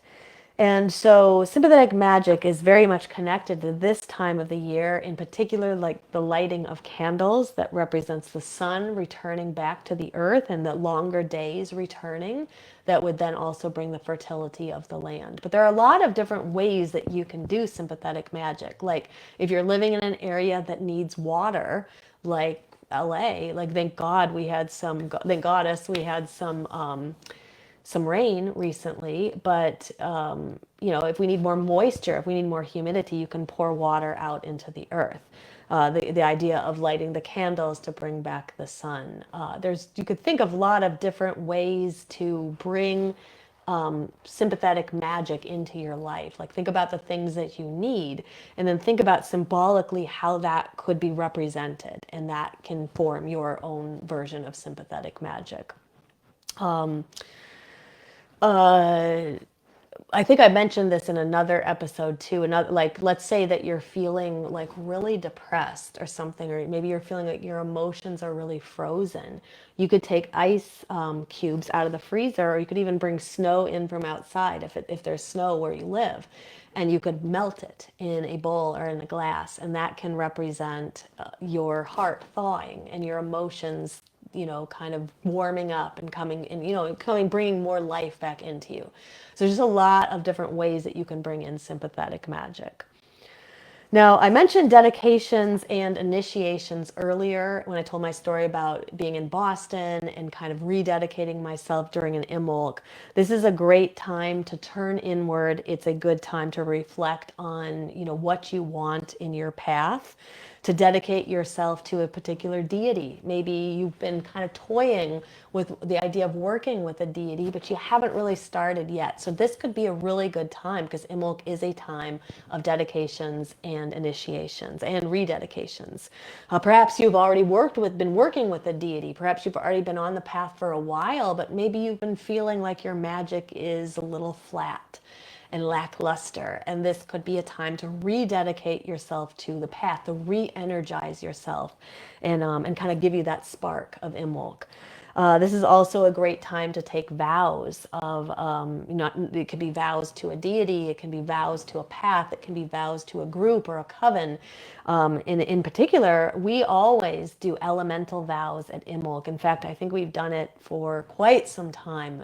And so sympathetic magic is very much connected to this time of the year, in particular, like the lighting of candles that represents the sun returning back to the earth and the longer days returning that would then also bring the fertility of the land. But there are a lot of different ways that you can do sympathetic magic. Like if you're living in an area that needs water, like LA, like thank goddess we had some rain recently, but if we need more moisture, if we need more humidity, you can pour water out into the earth. The idea of lighting the candles to bring back the sun. You could think of a lot of different ways to bring sympathetic magic into your life. Like think about the things that you need, and then think about symbolically how that could be represented, and that can form your own version of sympathetic magic. I think I mentioned this in another episode too. Another, like, let's say that you're feeling like really depressed or something, or maybe you're feeling like your emotions are really frozen. You could take ice cubes out of the freezer, or you could even bring snow in from outside if there's snow where you live, and you could melt it in a bowl or in a glass, and that can represent your heart thawing and your emotions, kind of warming up and coming and, bringing more life back into you. So there's just a lot of different ways that you can bring in sympathetic magic. Now, I mentioned dedications and initiations earlier when I told my story about being in Boston and kind of rededicating myself during an Imbolc. This is a great time to turn inward. It's a good time to reflect on, what you want in your path, to dedicate yourself to a particular deity. Maybe you've been kind of toying with the idea of working with a deity, but you haven't really started yet. So this could be a really good time, because Imbolc is a time of dedications and initiations and rededications. Perhaps you've already been working with a deity. Perhaps you've already been on the path for a while, but maybe you've been feeling like your magic is a little flat and lackluster. And this could be a time to rededicate yourself to the path, to re-energize yourself, and kind of give you that spark of Imbolc. This is also a great time to take vows of, it could be vows to a deity, it can be vows to a path, it can be vows to a group or a coven. In particular, we always do elemental vows at Imbolc. In fact, I think we've done it for quite some time,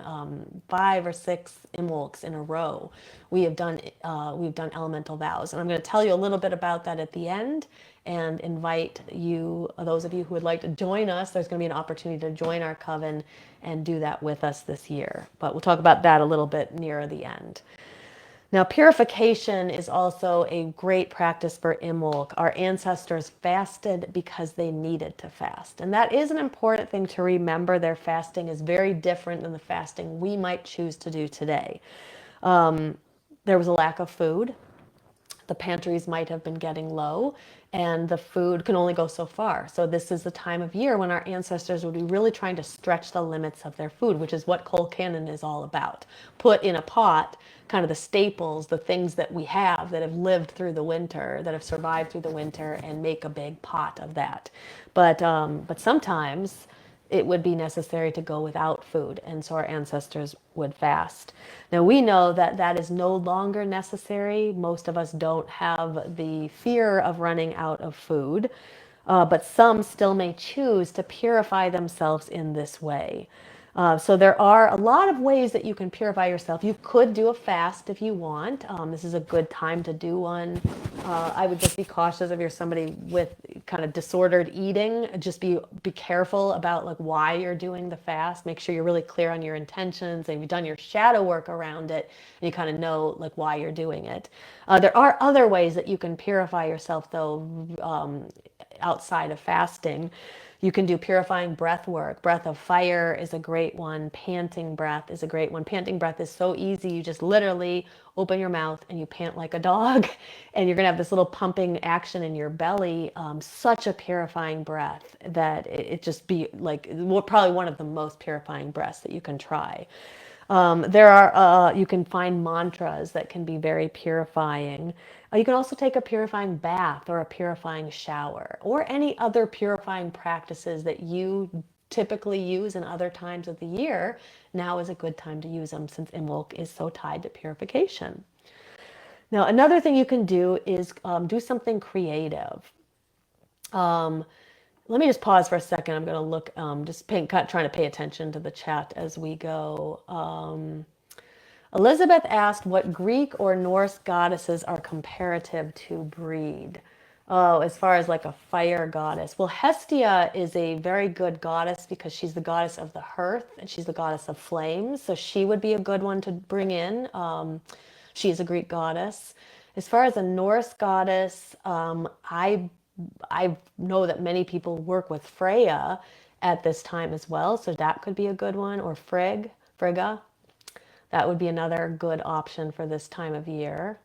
5 or 6 Imbolcs in a row. We've done elemental vows, and I'm going to tell you a little bit about that at the end, and invite you, those of you who would like to join us. There's going to be an opportunity to join our coven and do that with us this year. But we'll talk about that a little bit nearer the end. Now, purification is also a great practice for Imbolc. Our ancestors fasted because they needed to fast. And that is an important thing to remember. Their fasting is very different than the fasting we might choose to do today. There was a lack of food. The pantries might have been getting low, and the food can only go so far. So this is the time of year when our ancestors would be really trying to stretch the limits of their food, which is what colcannon is all about. Put in a pot kind of the staples, the things that we have that have lived through the winter, that have survived through the winter, and make a big pot of that. But sometimes it would be necessary to go without food, and so our ancestors would fast. Now we know that that is no longer necessary. Most of us don't have the fear of running out of food, but some still may choose to purify themselves in this way. So there are a lot of ways that you can purify yourself. You could do a fast if you want. This is a good time to do one. I would just be cautious if you're somebody with kind of disordered eating. Just be careful about like why you're doing the fast. Make sure you're really clear on your intentions, and you've done your shadow work around it, and you kind of know like why you're doing it. There are other ways that you can purify yourself though, outside of fasting. You can do purifying breath work. Breath of fire is a great one. Panting breath is a great one. Panting breath is so easy. You just literally open your mouth and you pant like a dog, and you're going to have this little pumping action in your belly. Such a purifying breath that it just be like probably one of the most purifying breaths that you can try. You can find mantras that can be very purifying. You can also take a purifying bath or a purifying shower, or any other purifying practices that you typically use in other times of the year. Now is a good time to use them, since Imbolc is so tied to purification. Now, another thing you can do is do something creative. Let me just pause for a second. I'm going to look, trying to pay attention to the chat as we go. Elizabeth asked what Greek or Norse goddesses are comparative to Brigid. Oh, as far as like a fire goddess. Well, Hestia is a very good goddess because she's the goddess of the hearth, and she's the goddess of flames. So she would be a good one to bring in. She's a Greek goddess. As far as a Norse goddess, I know that many people work with Freya at this time as well, so that could be a good one. Or Frigga. That would be another good option for this time of year.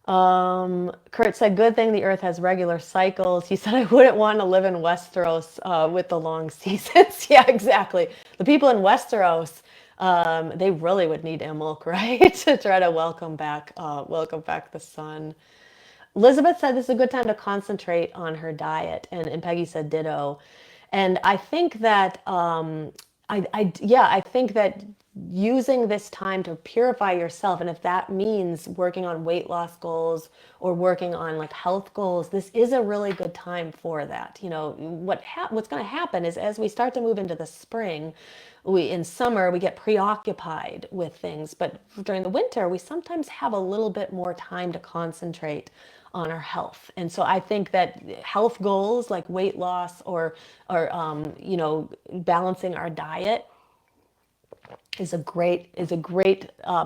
Kurt said, good thing the earth has regular cycles. He said, I wouldn't want to live in Westeros with the long seasons. Yeah, exactly. The people in Westeros, They really would need Imbolc, right, to try to welcome back the sun. Elizabeth said this is a good time to concentrate on her diet, and Peggy said ditto. And I think that yeah, I think that using this time to purify yourself, and if that means working on weight loss goals or working on like health goals, this is a really good time for that. You know, what's going to happen is as we start to move into the spring, we in summer we get preoccupied with things, but during the winter we sometimes have a little bit more time to concentrate on our health. And so I think that health goals like weight loss or you know, balancing our diet is a great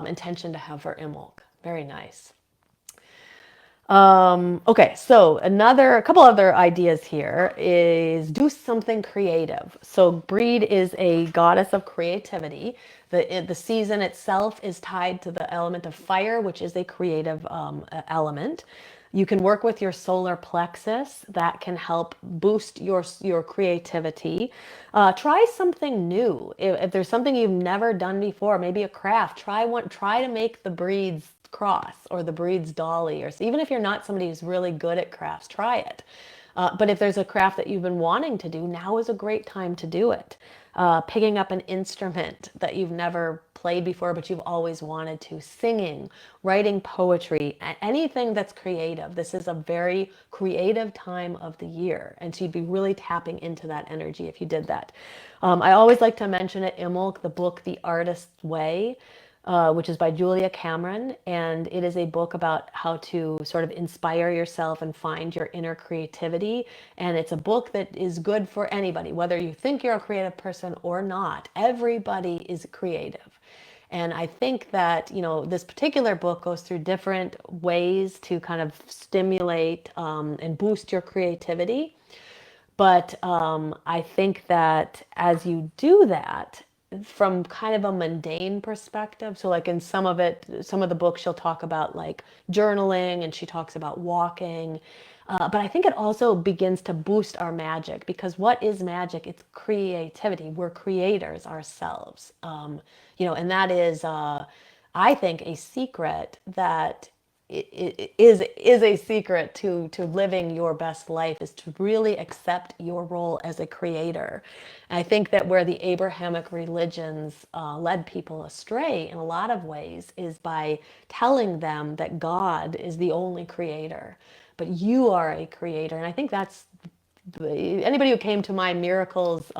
intention to have for Imbolc. Very nice. Okay, so a couple other ideas here is do something creative. So Brigid is a goddess of creativity. The season itself is tied to the element of fire, which is a creative element. You can work with your solar plexus. That can help boost your creativity. Try something new. If there's something you've never done before, maybe a craft, try to make the Brigid's cross or the Brigid's dolly, or even if you're not somebody who's really good at crafts, try it. But if there's a craft that you've been wanting to do, now is a great time to do it. Picking up an instrument that you've never played before, but you've always wanted to, singing, writing poetry, anything that's creative. This is a very creative time of the year. And so you'd be really tapping into that energy if you did that. I always like to mention at Imbolc, the book, The Artist's Way, which is by Julia Cameron. And it is a book about how to sort of inspire yourself and find your inner creativity. And it's a book that is good for anybody, whether you think you're a creative person or not. Everybody is creative. And I think that, you know, this particular book goes through different ways to kind of stimulate and boost your creativity. But I think that as you do that, from kind of a mundane perspective, so like in some of the books, she'll talk about like journaling and she talks about walking. But I think it also begins to boost our magic, because what is magic? It's creativity. We're creators ourselves. You know, and that is, I think, a secret that is a secret to living your best life, is to really accept your role as a creator. And I think that where the Abrahamic religions led people astray in a lot of ways is by telling them that God is the only creator, but you are a creator. And I think that's anybody who came to my miracles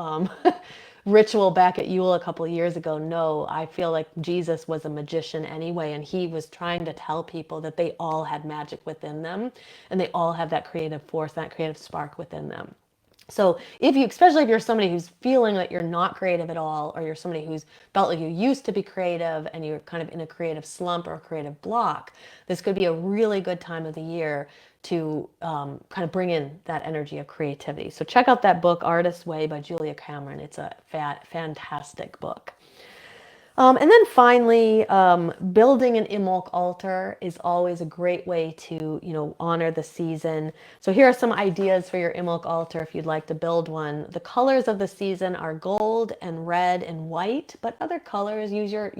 ritual back at Yule a couple of years ago, no, I feel like Jesus was a magician anyway, and he was trying to tell people that they all had magic within them, and they all have that creative force, that creative spark within them. So if you, especially if you're somebody who's feeling that you're not creative at all, or you're somebody who's felt like you used to be creative and you're kind of in a creative slump or a creative block, this could be a really good time of the year to kind of bring in that energy of creativity. So check out that book, Artist's Way by Julia Cameron. It's a fantastic book. And then finally, building an Imbolc altar is always a great way to, you know, honor the season. So here are some ideas for your Imbolc altar if you'd like to build one. The colors of the season are gold and red and white, but other colors, use your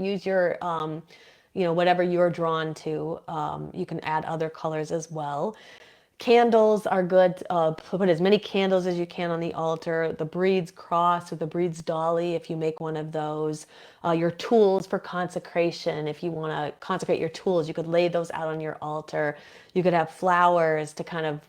you know, whatever you're drawn to. You can add other colors as well. Candles are good. Put as many candles as you can on the altar. The Brigid's cross or the Brigid's dolly, if you make one of those. Your tools for consecration. If you want to consecrate your tools, you could lay those out on your altar. You could have flowers to kind of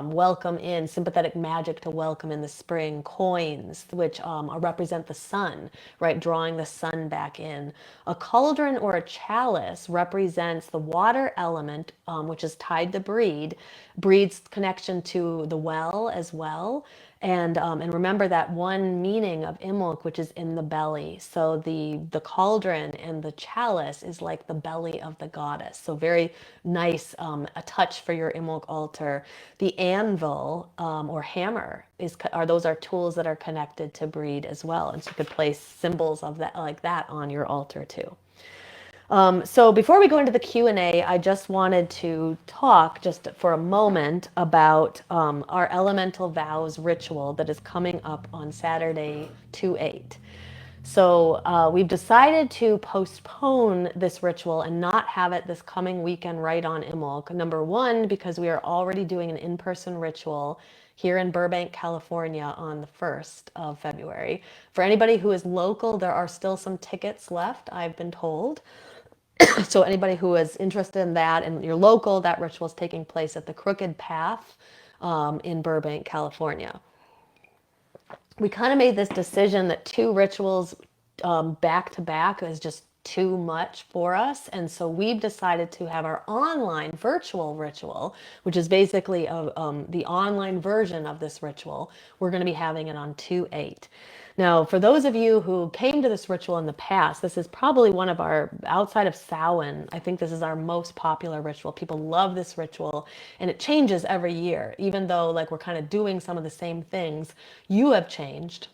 welcome in, sympathetic magic to welcome in the spring, coins, which represent the sun, right? Drawing the sun back in. A cauldron or a chalice represents the water element, which is tied to Brigid, Brigid's connection to the well as well. And remember that one meaning of Imbolc, which is in the belly. So the cauldron and the chalice is like the belly of the goddess. So very nice, a touch for your Imbolc altar. The anvil or hammer those are tools that are connected to Brigid as well, and so you could place symbols of that like that on your altar too. So before we go into the Q&A, I just wanted to talk just for a moment about our Elemental Vows ritual that is coming up on Saturday 2/8. So we've decided to postpone this ritual and not have it this coming weekend right on Imbolc. Number one, because we are already doing an in-person ritual here in Burbank, California on the 1st of February. For anybody who is local, there are still some tickets left, I've been told. So anybody who is interested in that and you're local, that ritual is taking place at the Crooked Path in Burbank, California. We kind of made this decision that two rituals back to back is just too much for us. And so we've decided to have our online virtual ritual, which is basically the online version of this ritual. We're going to be having it on 2/8. Now, for those of you who came to this ritual in the past, this is probably one of our, outside of Samhain, I think this is our most popular ritual. People love this ritual and it changes every year. Even though like we're kind of doing some of the same things, you have changed.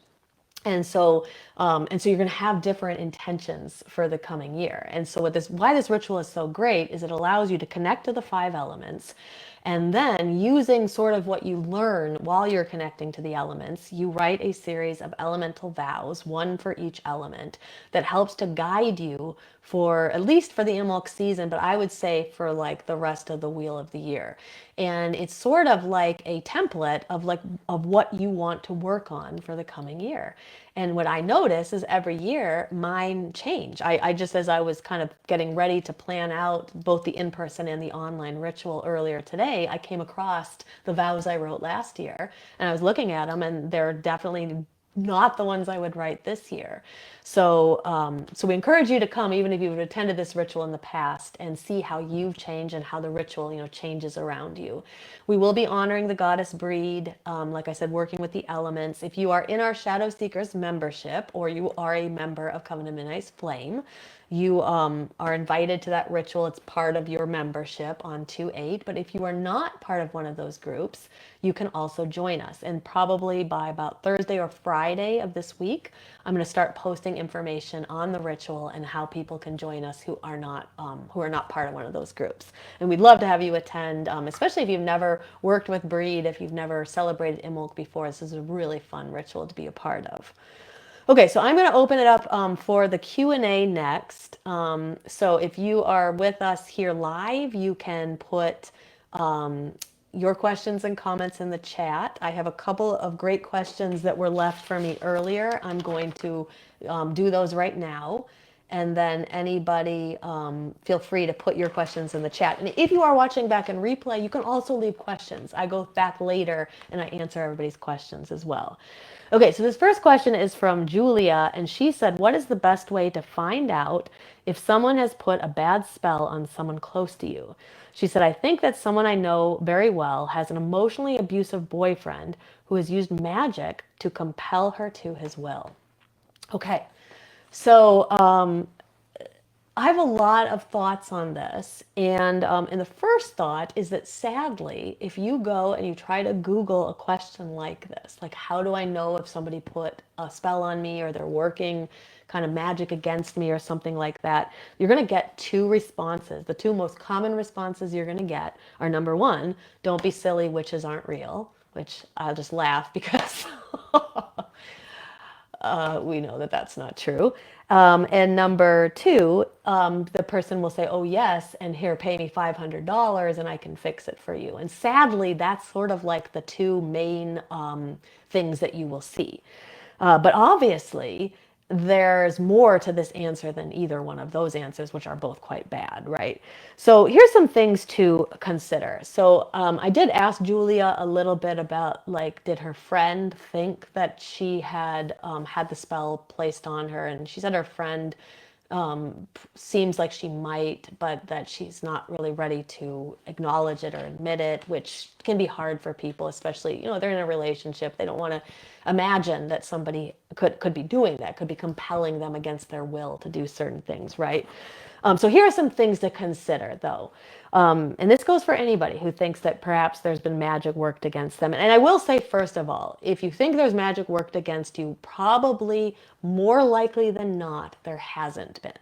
And so you're going to have different intentions for the coming year. And so why this ritual is so great is it allows you to connect to the 5 elements. And then using sort of what you learn while you're connecting to the elements, you write a series of elemental vows, one for each element, that helps to guide you for, at least for the Imbolc season, but I would say for like the rest of the wheel of the year. And it's sort of like a template of what you want to work on for the coming year. And what I notice is every year mine change. I just, as I was kind of getting ready to plan out both the in-person and the online ritual earlier today, I came across the vows I wrote last year and I was looking at them and they're definitely not the ones I would write this year. So we encourage you to come, even if you've attended this ritual in the past, and see how you've changed and how the ritual, changes around you. We will be honoring the goddess Brigid, like I said, working with the elements. If you are in our Shadow Seekers membership, or you are a member of Covenant Midnight's Flame, you are invited to that ritual. It's part of your membership on 2/8. But if you are not part of one of those groups, you can also join us. And probably by about Thursday or Friday of this week, I'm going to start posting information on the ritual and how people can join us who are not part of one of those groups. And we'd love to have you attend, especially if you've never worked with Brighid, if you've never celebrated Imbolc before. This is a really fun ritual to be a part of. Okay, so I'm going to open it up for the Q&A next. So if you are with us here live, you can put your questions and comments in the chat. I have a couple of great questions that were left for me earlier. I'm going to do those right now. And then anybody feel free to put your questions in the chat. And if you are watching back in replay, you can also leave questions. I go back later and I answer everybody's questions as well. Okay, so this first question is from Julia, and she said, what is the best way to find out if someone has put a bad spell on someone close to you? She said, I think that someone I know very well has an emotionally abusive boyfriend who has used magic to compel her to his will. Okay, so I have a lot of thoughts on this, and the first thought is that sadly, if you go and you try to Google a question like this, like how do I know if somebody put a spell on me or they're working kind of magic against me or something like that, you're going to get 2 responses. The 2 most common responses you're going to get are, number 1, don't be silly, witches aren't real, which I'll just laugh because we know that that's not true. And number 2, the person will say, oh, yes, and here, pay me $500 and I can fix it for you. And sadly, that's sort of like the 2 main things that you will see. But obviously, there's more to this answer than either one of those answers, which are both quite bad, right? So here's some things to consider. So I did ask Julia a little bit about, like, did her friend think that she had had the spell placed on her? And she said her friend seems like she might, but that she's not really ready to acknowledge it or admit it, which can be hard for people, especially, they're in a relationship. They don't want to imagine that somebody could be doing that, could be compelling them against their will to do certain things, right? So here are some things to consider, though. And this goes for anybody who thinks that perhaps there's been magic worked against them. And I will say, first of all, if you think there's magic worked against you, probably more likely than not, there hasn't been.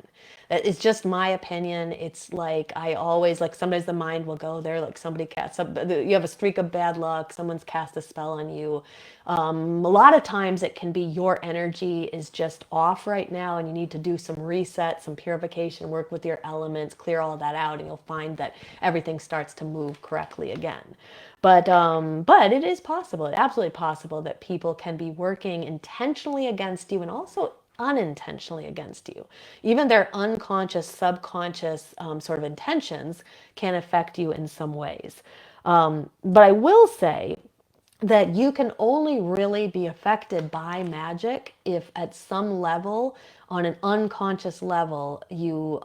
It's just my opinion. It's like, I always, like, sometimes the mind will go there, like somebody you have a streak of bad luck, someone's cast a spell on you. A lot of times it can be your energy is just off right now and you need to do some reset, some purification, work with your elements, clear all that out, and you'll find that everything starts to move correctly again. But it is possible, it's absolutely possible that people can be working intentionally against you and also unintentionally against you. Even their unconscious, subconscious sort of intentions can affect you in some ways. But I will say that you can only really be affected by magic if at some level, on an unconscious level, you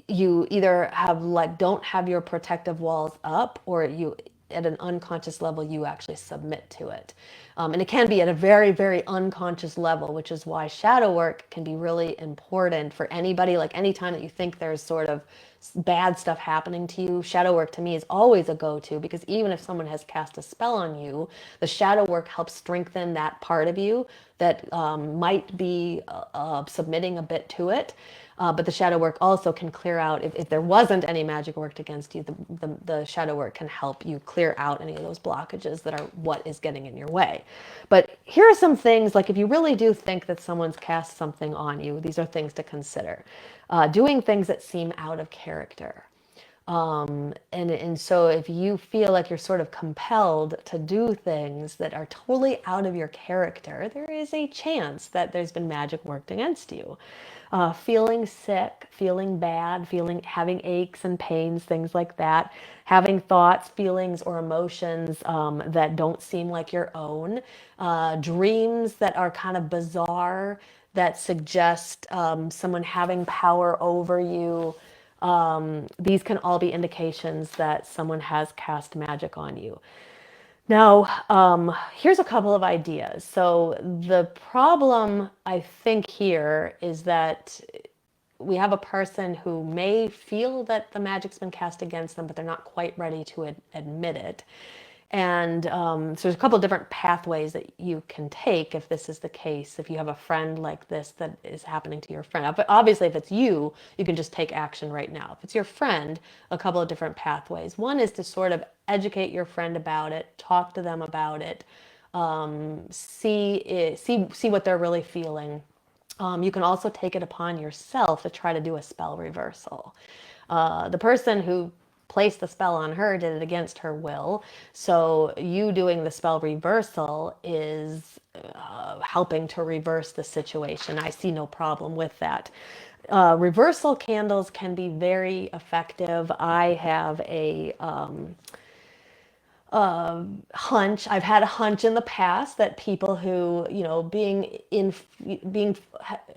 either have, like, don't have your protective walls up, or you at an unconscious level you actually submit to it. And it can be at a very, very unconscious level, which is why shadow work can be really important for anybody. Like, anytime that you think there's sort of bad stuff happening to you, shadow work to me is always a go-to, because even if someone has cast a spell on you, the shadow work helps strengthen that part of you that might be submitting a bit to it. But the shadow work also can clear out, if there wasn't any magic worked against you, the shadow work can help you clear out any of those blockages that are what is getting in your way. But here are some things, like, if you really do think that someone's cast something on you, these are things to consider. Doing things that seem out of character. And so if you feel like you're sort of compelled to do things that are totally out of your character, there is a chance that there's been magic worked against you. Feeling sick, feeling bad, having aches and pains, things like that. Having thoughts, feelings, or emotions that don't seem like your own. Dreams that are kind of bizarre, that suggest someone having power over you. These can all be indications that someone has cast magic on you. Now, here's a couple of ideas. So the problem, I think, here is that we have a person who may feel that the magic's been cast against them, but they're not quite ready to admit it. And so there's a couple of different pathways that you can take if this is the case. If you have a friend like this that is happening to your friend, but obviously if it's you, you can just take action right now. If it's your friend, a couple of different pathways. One is to sort of educate your friend about it, talk to them about it, see what they're really feeling. You can also take it upon yourself to try to do a spell reversal. The person who placed the spell on her did it against her will. So you doing the spell reversal is helping to reverse the situation. I see no problem with that. Reversal candles can be very effective. I have a hunch. I've had a hunch in the past that people who,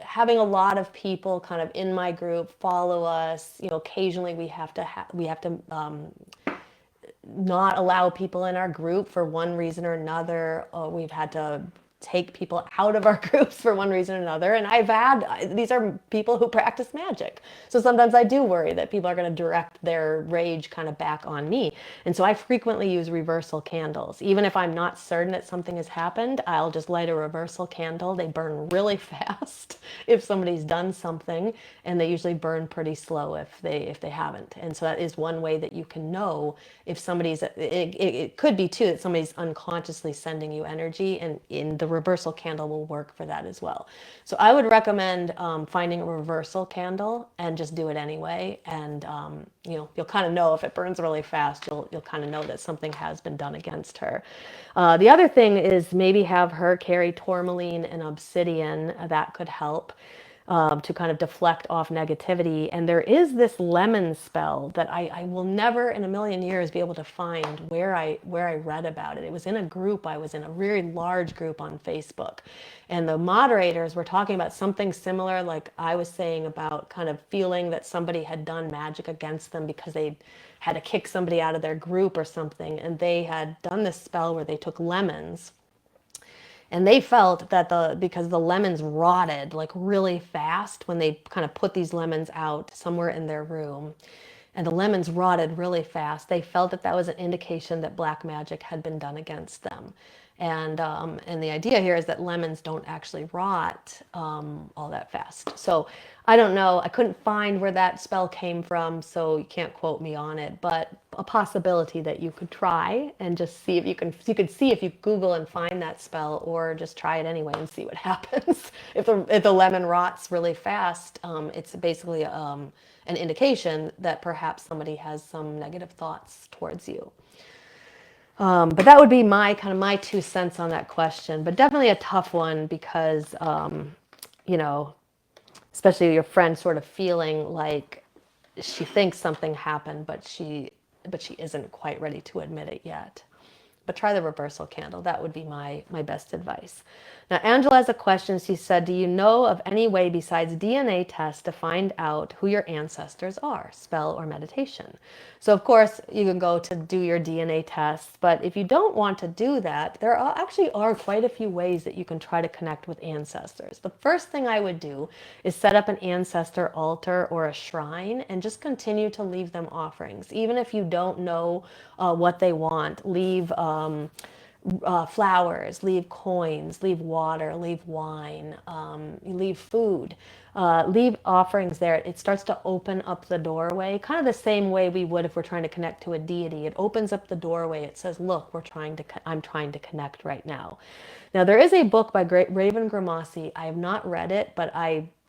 having a lot of people kind of in my group follow us, occasionally we have to not allow people in our group for one reason or another. We've had to take people out of our groups for one reason or another. And these are people who practice magic. So sometimes I do worry that people are going to direct their rage kind of back on me. And so I frequently use reversal candles. Even if I'm not certain that something has happened, I'll just light a reversal candle. They burn really fast if somebody's done something, and they usually burn pretty slow if they haven't. And so that is one way that you can know if somebody's, it could be too that somebody's unconsciously sending you energy, and in the reversal candle will work for that as well. So I would recommend finding a reversal candle and just do it anyway. And you'll kind of know if it burns really fast. You'll kind of know that something has been done against her. The other thing is maybe have her carry tourmaline and obsidian. That could help to kind of deflect off negativity. And there is this lemon spell that I will never in a million years be able to find where I read about it. It was in a group. I was in a really large group on Facebook, and the moderators were talking about something similar, like I was saying, about kind of feeling that somebody had done magic against them because they had to kick somebody out of their group or something, and they had done this spell where they took lemons. And they felt that because the lemons rotted like really fast when they kind of put these lemons out somewhere in their room, and the lemons rotted really fast, they felt that that was an indication that black magic had been done against them. And the idea here is that lemons don't actually rot all that fast. So I don't know. I couldn't find where that spell came from, so you can't quote me on it. But a possibility that you could try and just see if you can. You could see if you Google and find that spell, or just try it anyway and see what happens. If the lemon rots really fast, it's basically an indication that perhaps somebody has some negative thoughts towards you. But that would be my 2 cents on that question. But definitely a tough one because, you know, especially your friend sort of feeling like she thinks something happened, but she isn't quite ready to admit it yet. But try the reversal candle. That would be my best advice. Now, Angela has a question. She said, do you know of any way besides DNA tests to find out who your ancestors are, spell or meditation? So, of course, you can go to do your DNA tests. But if you don't want to do that, there actually are quite a few ways that you can try to connect with ancestors. The first thing I would do is set up an ancestor altar or a shrine and just continue to leave them offerings. Even if you don't know what they want, leave flowers, leave coins, leave water, leave wine, leave food, leave offerings there. It starts to open up the doorway, kind of the same way we would if we're trying to connect to a deity. It opens up the doorway. It says, look, I'm trying to connect right now. Now, there is a book by Raven Grimassi. I have not read it, but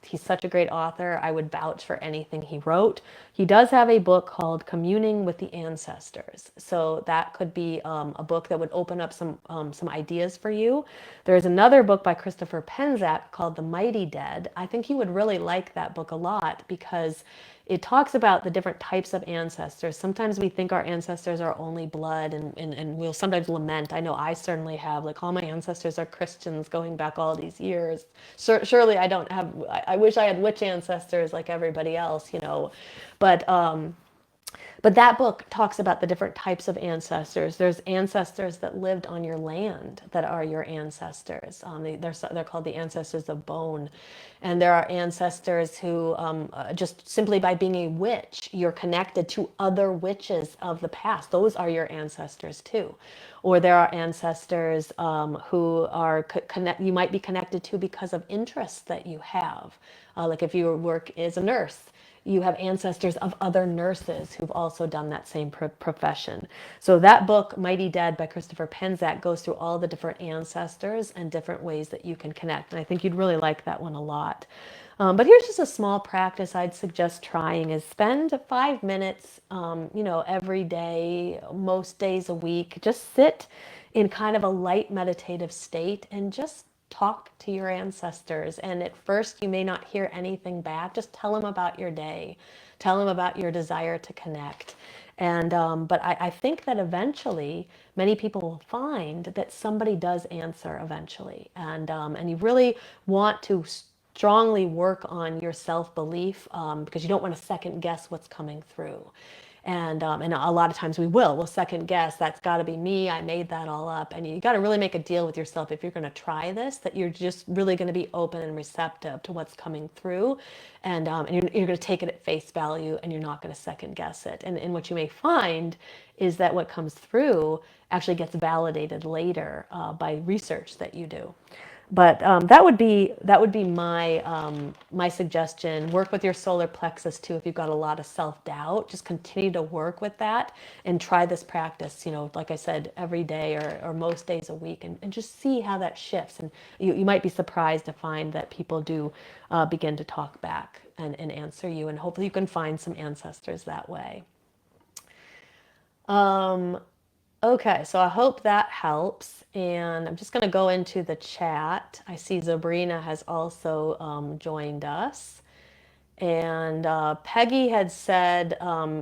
he's such a great author. I would vouch for anything he wrote. He does have a book called Communing with the Ancestors. So that could be a book that would open up some ideas for you. There's another book by Christopher Penczak called The Mighty Dead. I think you would really like that book a lot because it talks about the different types of ancestors. Sometimes we think our ancestors are only blood, and we'll sometimes lament. I know I certainly have, like, all my ancestors are Christians going back all these years. Surely I don't have, I wish I had witch ancestors like everybody else, you know. But that book talks about the different types of ancestors. There's ancestors that lived on your land that are your ancestors. They're called the ancestors of bone. And there are ancestors who, just simply by being a witch, you're connected to other witches of the past. Those are your ancestors too. Or there are ancestors who are you might be connected to because of interests that you have. Like if you work as a nurse, you have ancestors of other nurses who've also done that same profession. So that book, Mighty Dead by Christopher Penczak, goes through all the different ancestors and different ways that you can connect. And I think you'd really like that one a lot. But here's just a small practice I'd suggest trying is spend 5 minutes, every day, most days a week. Just sit in kind of a light meditative state and just talk to your ancestors. And at first you may not hear anything back. Just tell them about your day. Tell them about your desire to connect. And but I think that eventually many people will find that somebody does answer eventually. And you really want to strongly work on your self-belief because you don't want to second guess what's coming through. And a lot of times we'll second guess, that's got to be me, I made that all up. And you got to really make a deal with yourself if you're going to try this, that you're just really going to be open and receptive to what's coming through. And you're going to take it at face value and you're not going to second guess it. And what you may find is that what comes through actually gets validated later by research that you do. But that would be my suggestion. Work with your solar plexus too. If you've got a lot of self-doubt, just continue to work with that and try this practice. Like I said, every day or most days a week, and just see how that shifts. And you might be surprised to find that people do begin to talk back and answer you. And hopefully you can find some ancestors that way. Okay, so I hope that helps. And I'm just going to go into the chat. I see Zabrina has also joined us. And Peggy had said,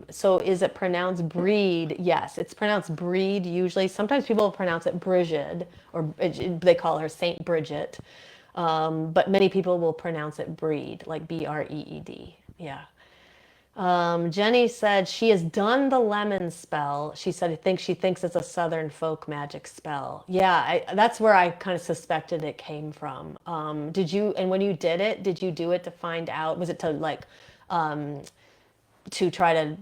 so is it pronounced breed? Yes, it's pronounced breed usually. Sometimes people pronounce it Brigid, or they call her Saint Bridget. But many people will pronounce it breed, like Breed. Yeah. Jenny said she has done the lemon spell. She said she thinks it's a southern folk magic spell. Yeah, that's where I kind of suspected it came from. And when you did it, did you do it to find out? Was it to to try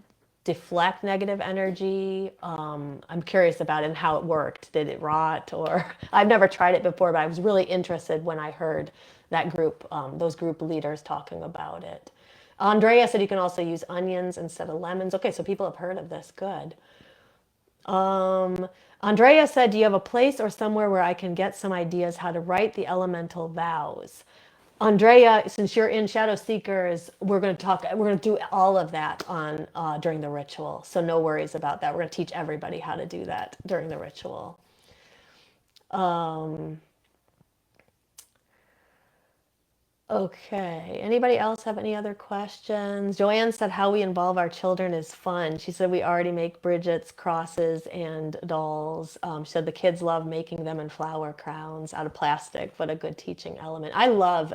to deflect negative energy. I'm curious about it and how it worked. Did it rot? Or I've never tried it before, but I was really interested when I heard that group, those group leaders talking about it. Andrea said you can also use onions instead of lemons. Okay, so people have heard of this. Good. Andrea said, do you have a place or somewhere where I can get some ideas how to write the elemental vows? Andrea, since you're in Shadow Seekers, we're going to do all of that on during the ritual. So no worries about that. We're going to teach everybody how to do that during the ritual. Okay. Anybody else have any other questions? Joanne said how we involve our children is fun. She said we already make Brigid's crosses and dolls. She said the kids love making them in flower crowns out of plastic, but a good teaching element. I love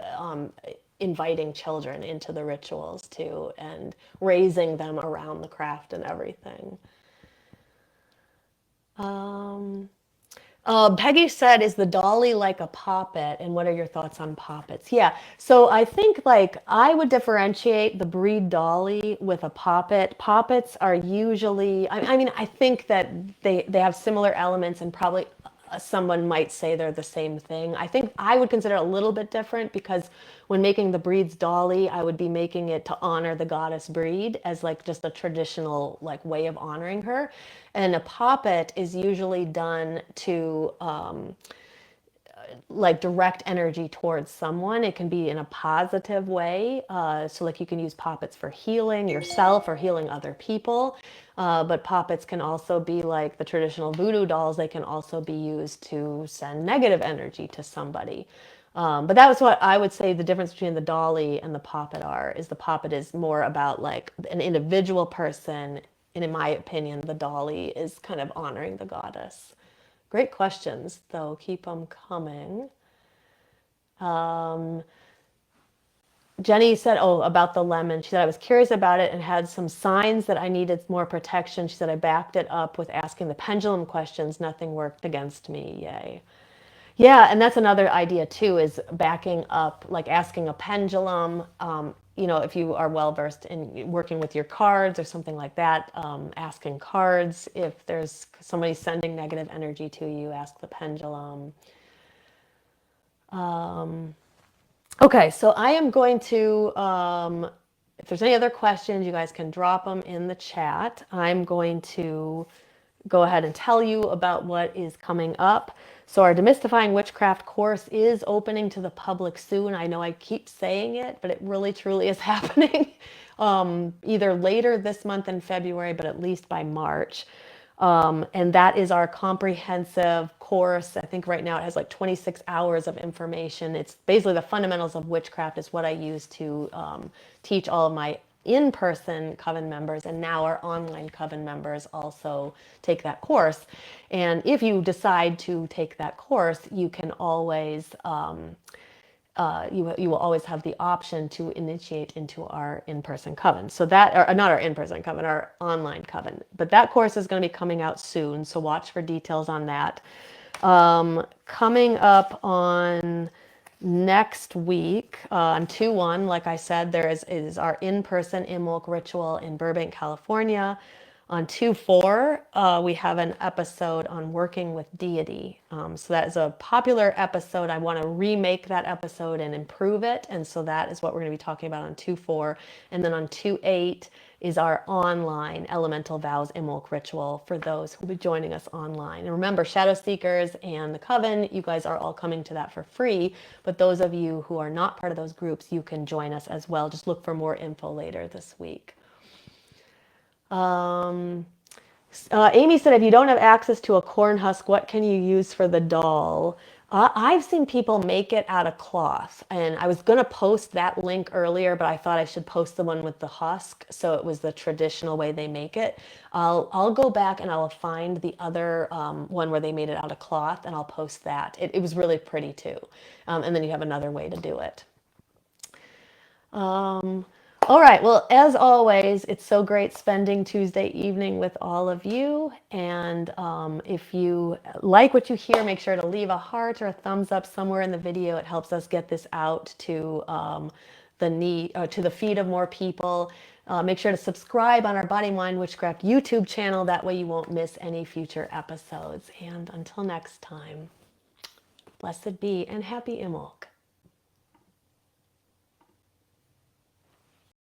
inviting children into the rituals too and raising them around the craft and everything. Peggy said, is the dolly like a poppet? And what are your thoughts on poppets? Yeah, so I think like I would differentiate the breed dolly with a poppet. Poppets are usually, I mean, I think that they have similar elements and probably someone might say they're the same thing. I think I would consider it a little bit different because when making the Breed's dolly, I would be making it to honor the goddess Breed as like just a traditional like way of honoring her. And a poppet is usually done to like direct energy towards someone. It can be in a positive way. So like you can use poppets for healing yourself or healing other people. But poppets can also be like the traditional voodoo dolls. They can also be used to send negative energy to somebody. But that was what I would say the difference between the dolly and the poppet is the poppet is more about like an individual person. And in my opinion, the dolly is kind of honoring the goddess. Great questions, though. Keep them coming. Jenny said, oh, about the lemon. She said, I was curious about it and had some signs that I needed more protection. She said, I backed it up with asking the pendulum questions. Nothing worked against me. Yay. Yeah, and that's another idea too, is backing up, like asking a pendulum. You know, if you are well versed in working with your cards or something like that, asking cards. If there's somebody sending negative energy to you, ask the pendulum. Okay, so I am going to, if there's any other questions, you guys can drop them in the chat. I'm going to go ahead and tell you about what is coming up. So our Demystifying Witchcraft course is opening to the public soon. I know I keep saying it, but it really truly is happening either later this month in February, but at least by March. And that is our comprehensive course. I think right now it has like 26 hours of information. It's basically the fundamentals of witchcraft is what I use to teach all of my in-person coven members, and now our online coven members also take that course. And if you decide to take that course, you can always you will always have the option to initiate into our in-person coven. So that, or not our in-person coven, our online coven. But that course is going to be coming out soon, so watch for details on that. Coming up on next week, on 2/1, like I said, there is our in-person Imbolc ritual in Burbank, California. On 2/4, we have an episode on working with deity. So that is a popular episode. I want to remake that episode and improve it. And so that is what we're going to be talking about on 2/4. And then on 2/8 is our online Elemental Vows Imbolc ritual for those who will be joining us online. And remember, Shadow Seekers and the Coven, you guys are all coming to that for free. But those of you who are not part of those groups, you can join us as well. Just look for more info later this week. Amy said, if you don't have access to a corn husk, what can you use for the doll? I've seen people make it out of cloth, and I was going to post that link earlier, but I thought I should post the one with the husk, so it was the traditional way they make it. I'll go back and I'll find the other one where they made it out of cloth, and I'll post that. It was really pretty too. And then you have another way to do it. All right, well, as always, it's so great spending Tuesday evening with all of you. And if you like what you hear, make sure to leave a heart or a thumbs up somewhere in the video. It helps us get this out to to the feed of more people. Make sure to subscribe on our Body Mind Witchcraft YouTube channel. That way you won't miss any future episodes. And until next time, blessed be and happy Imbolc.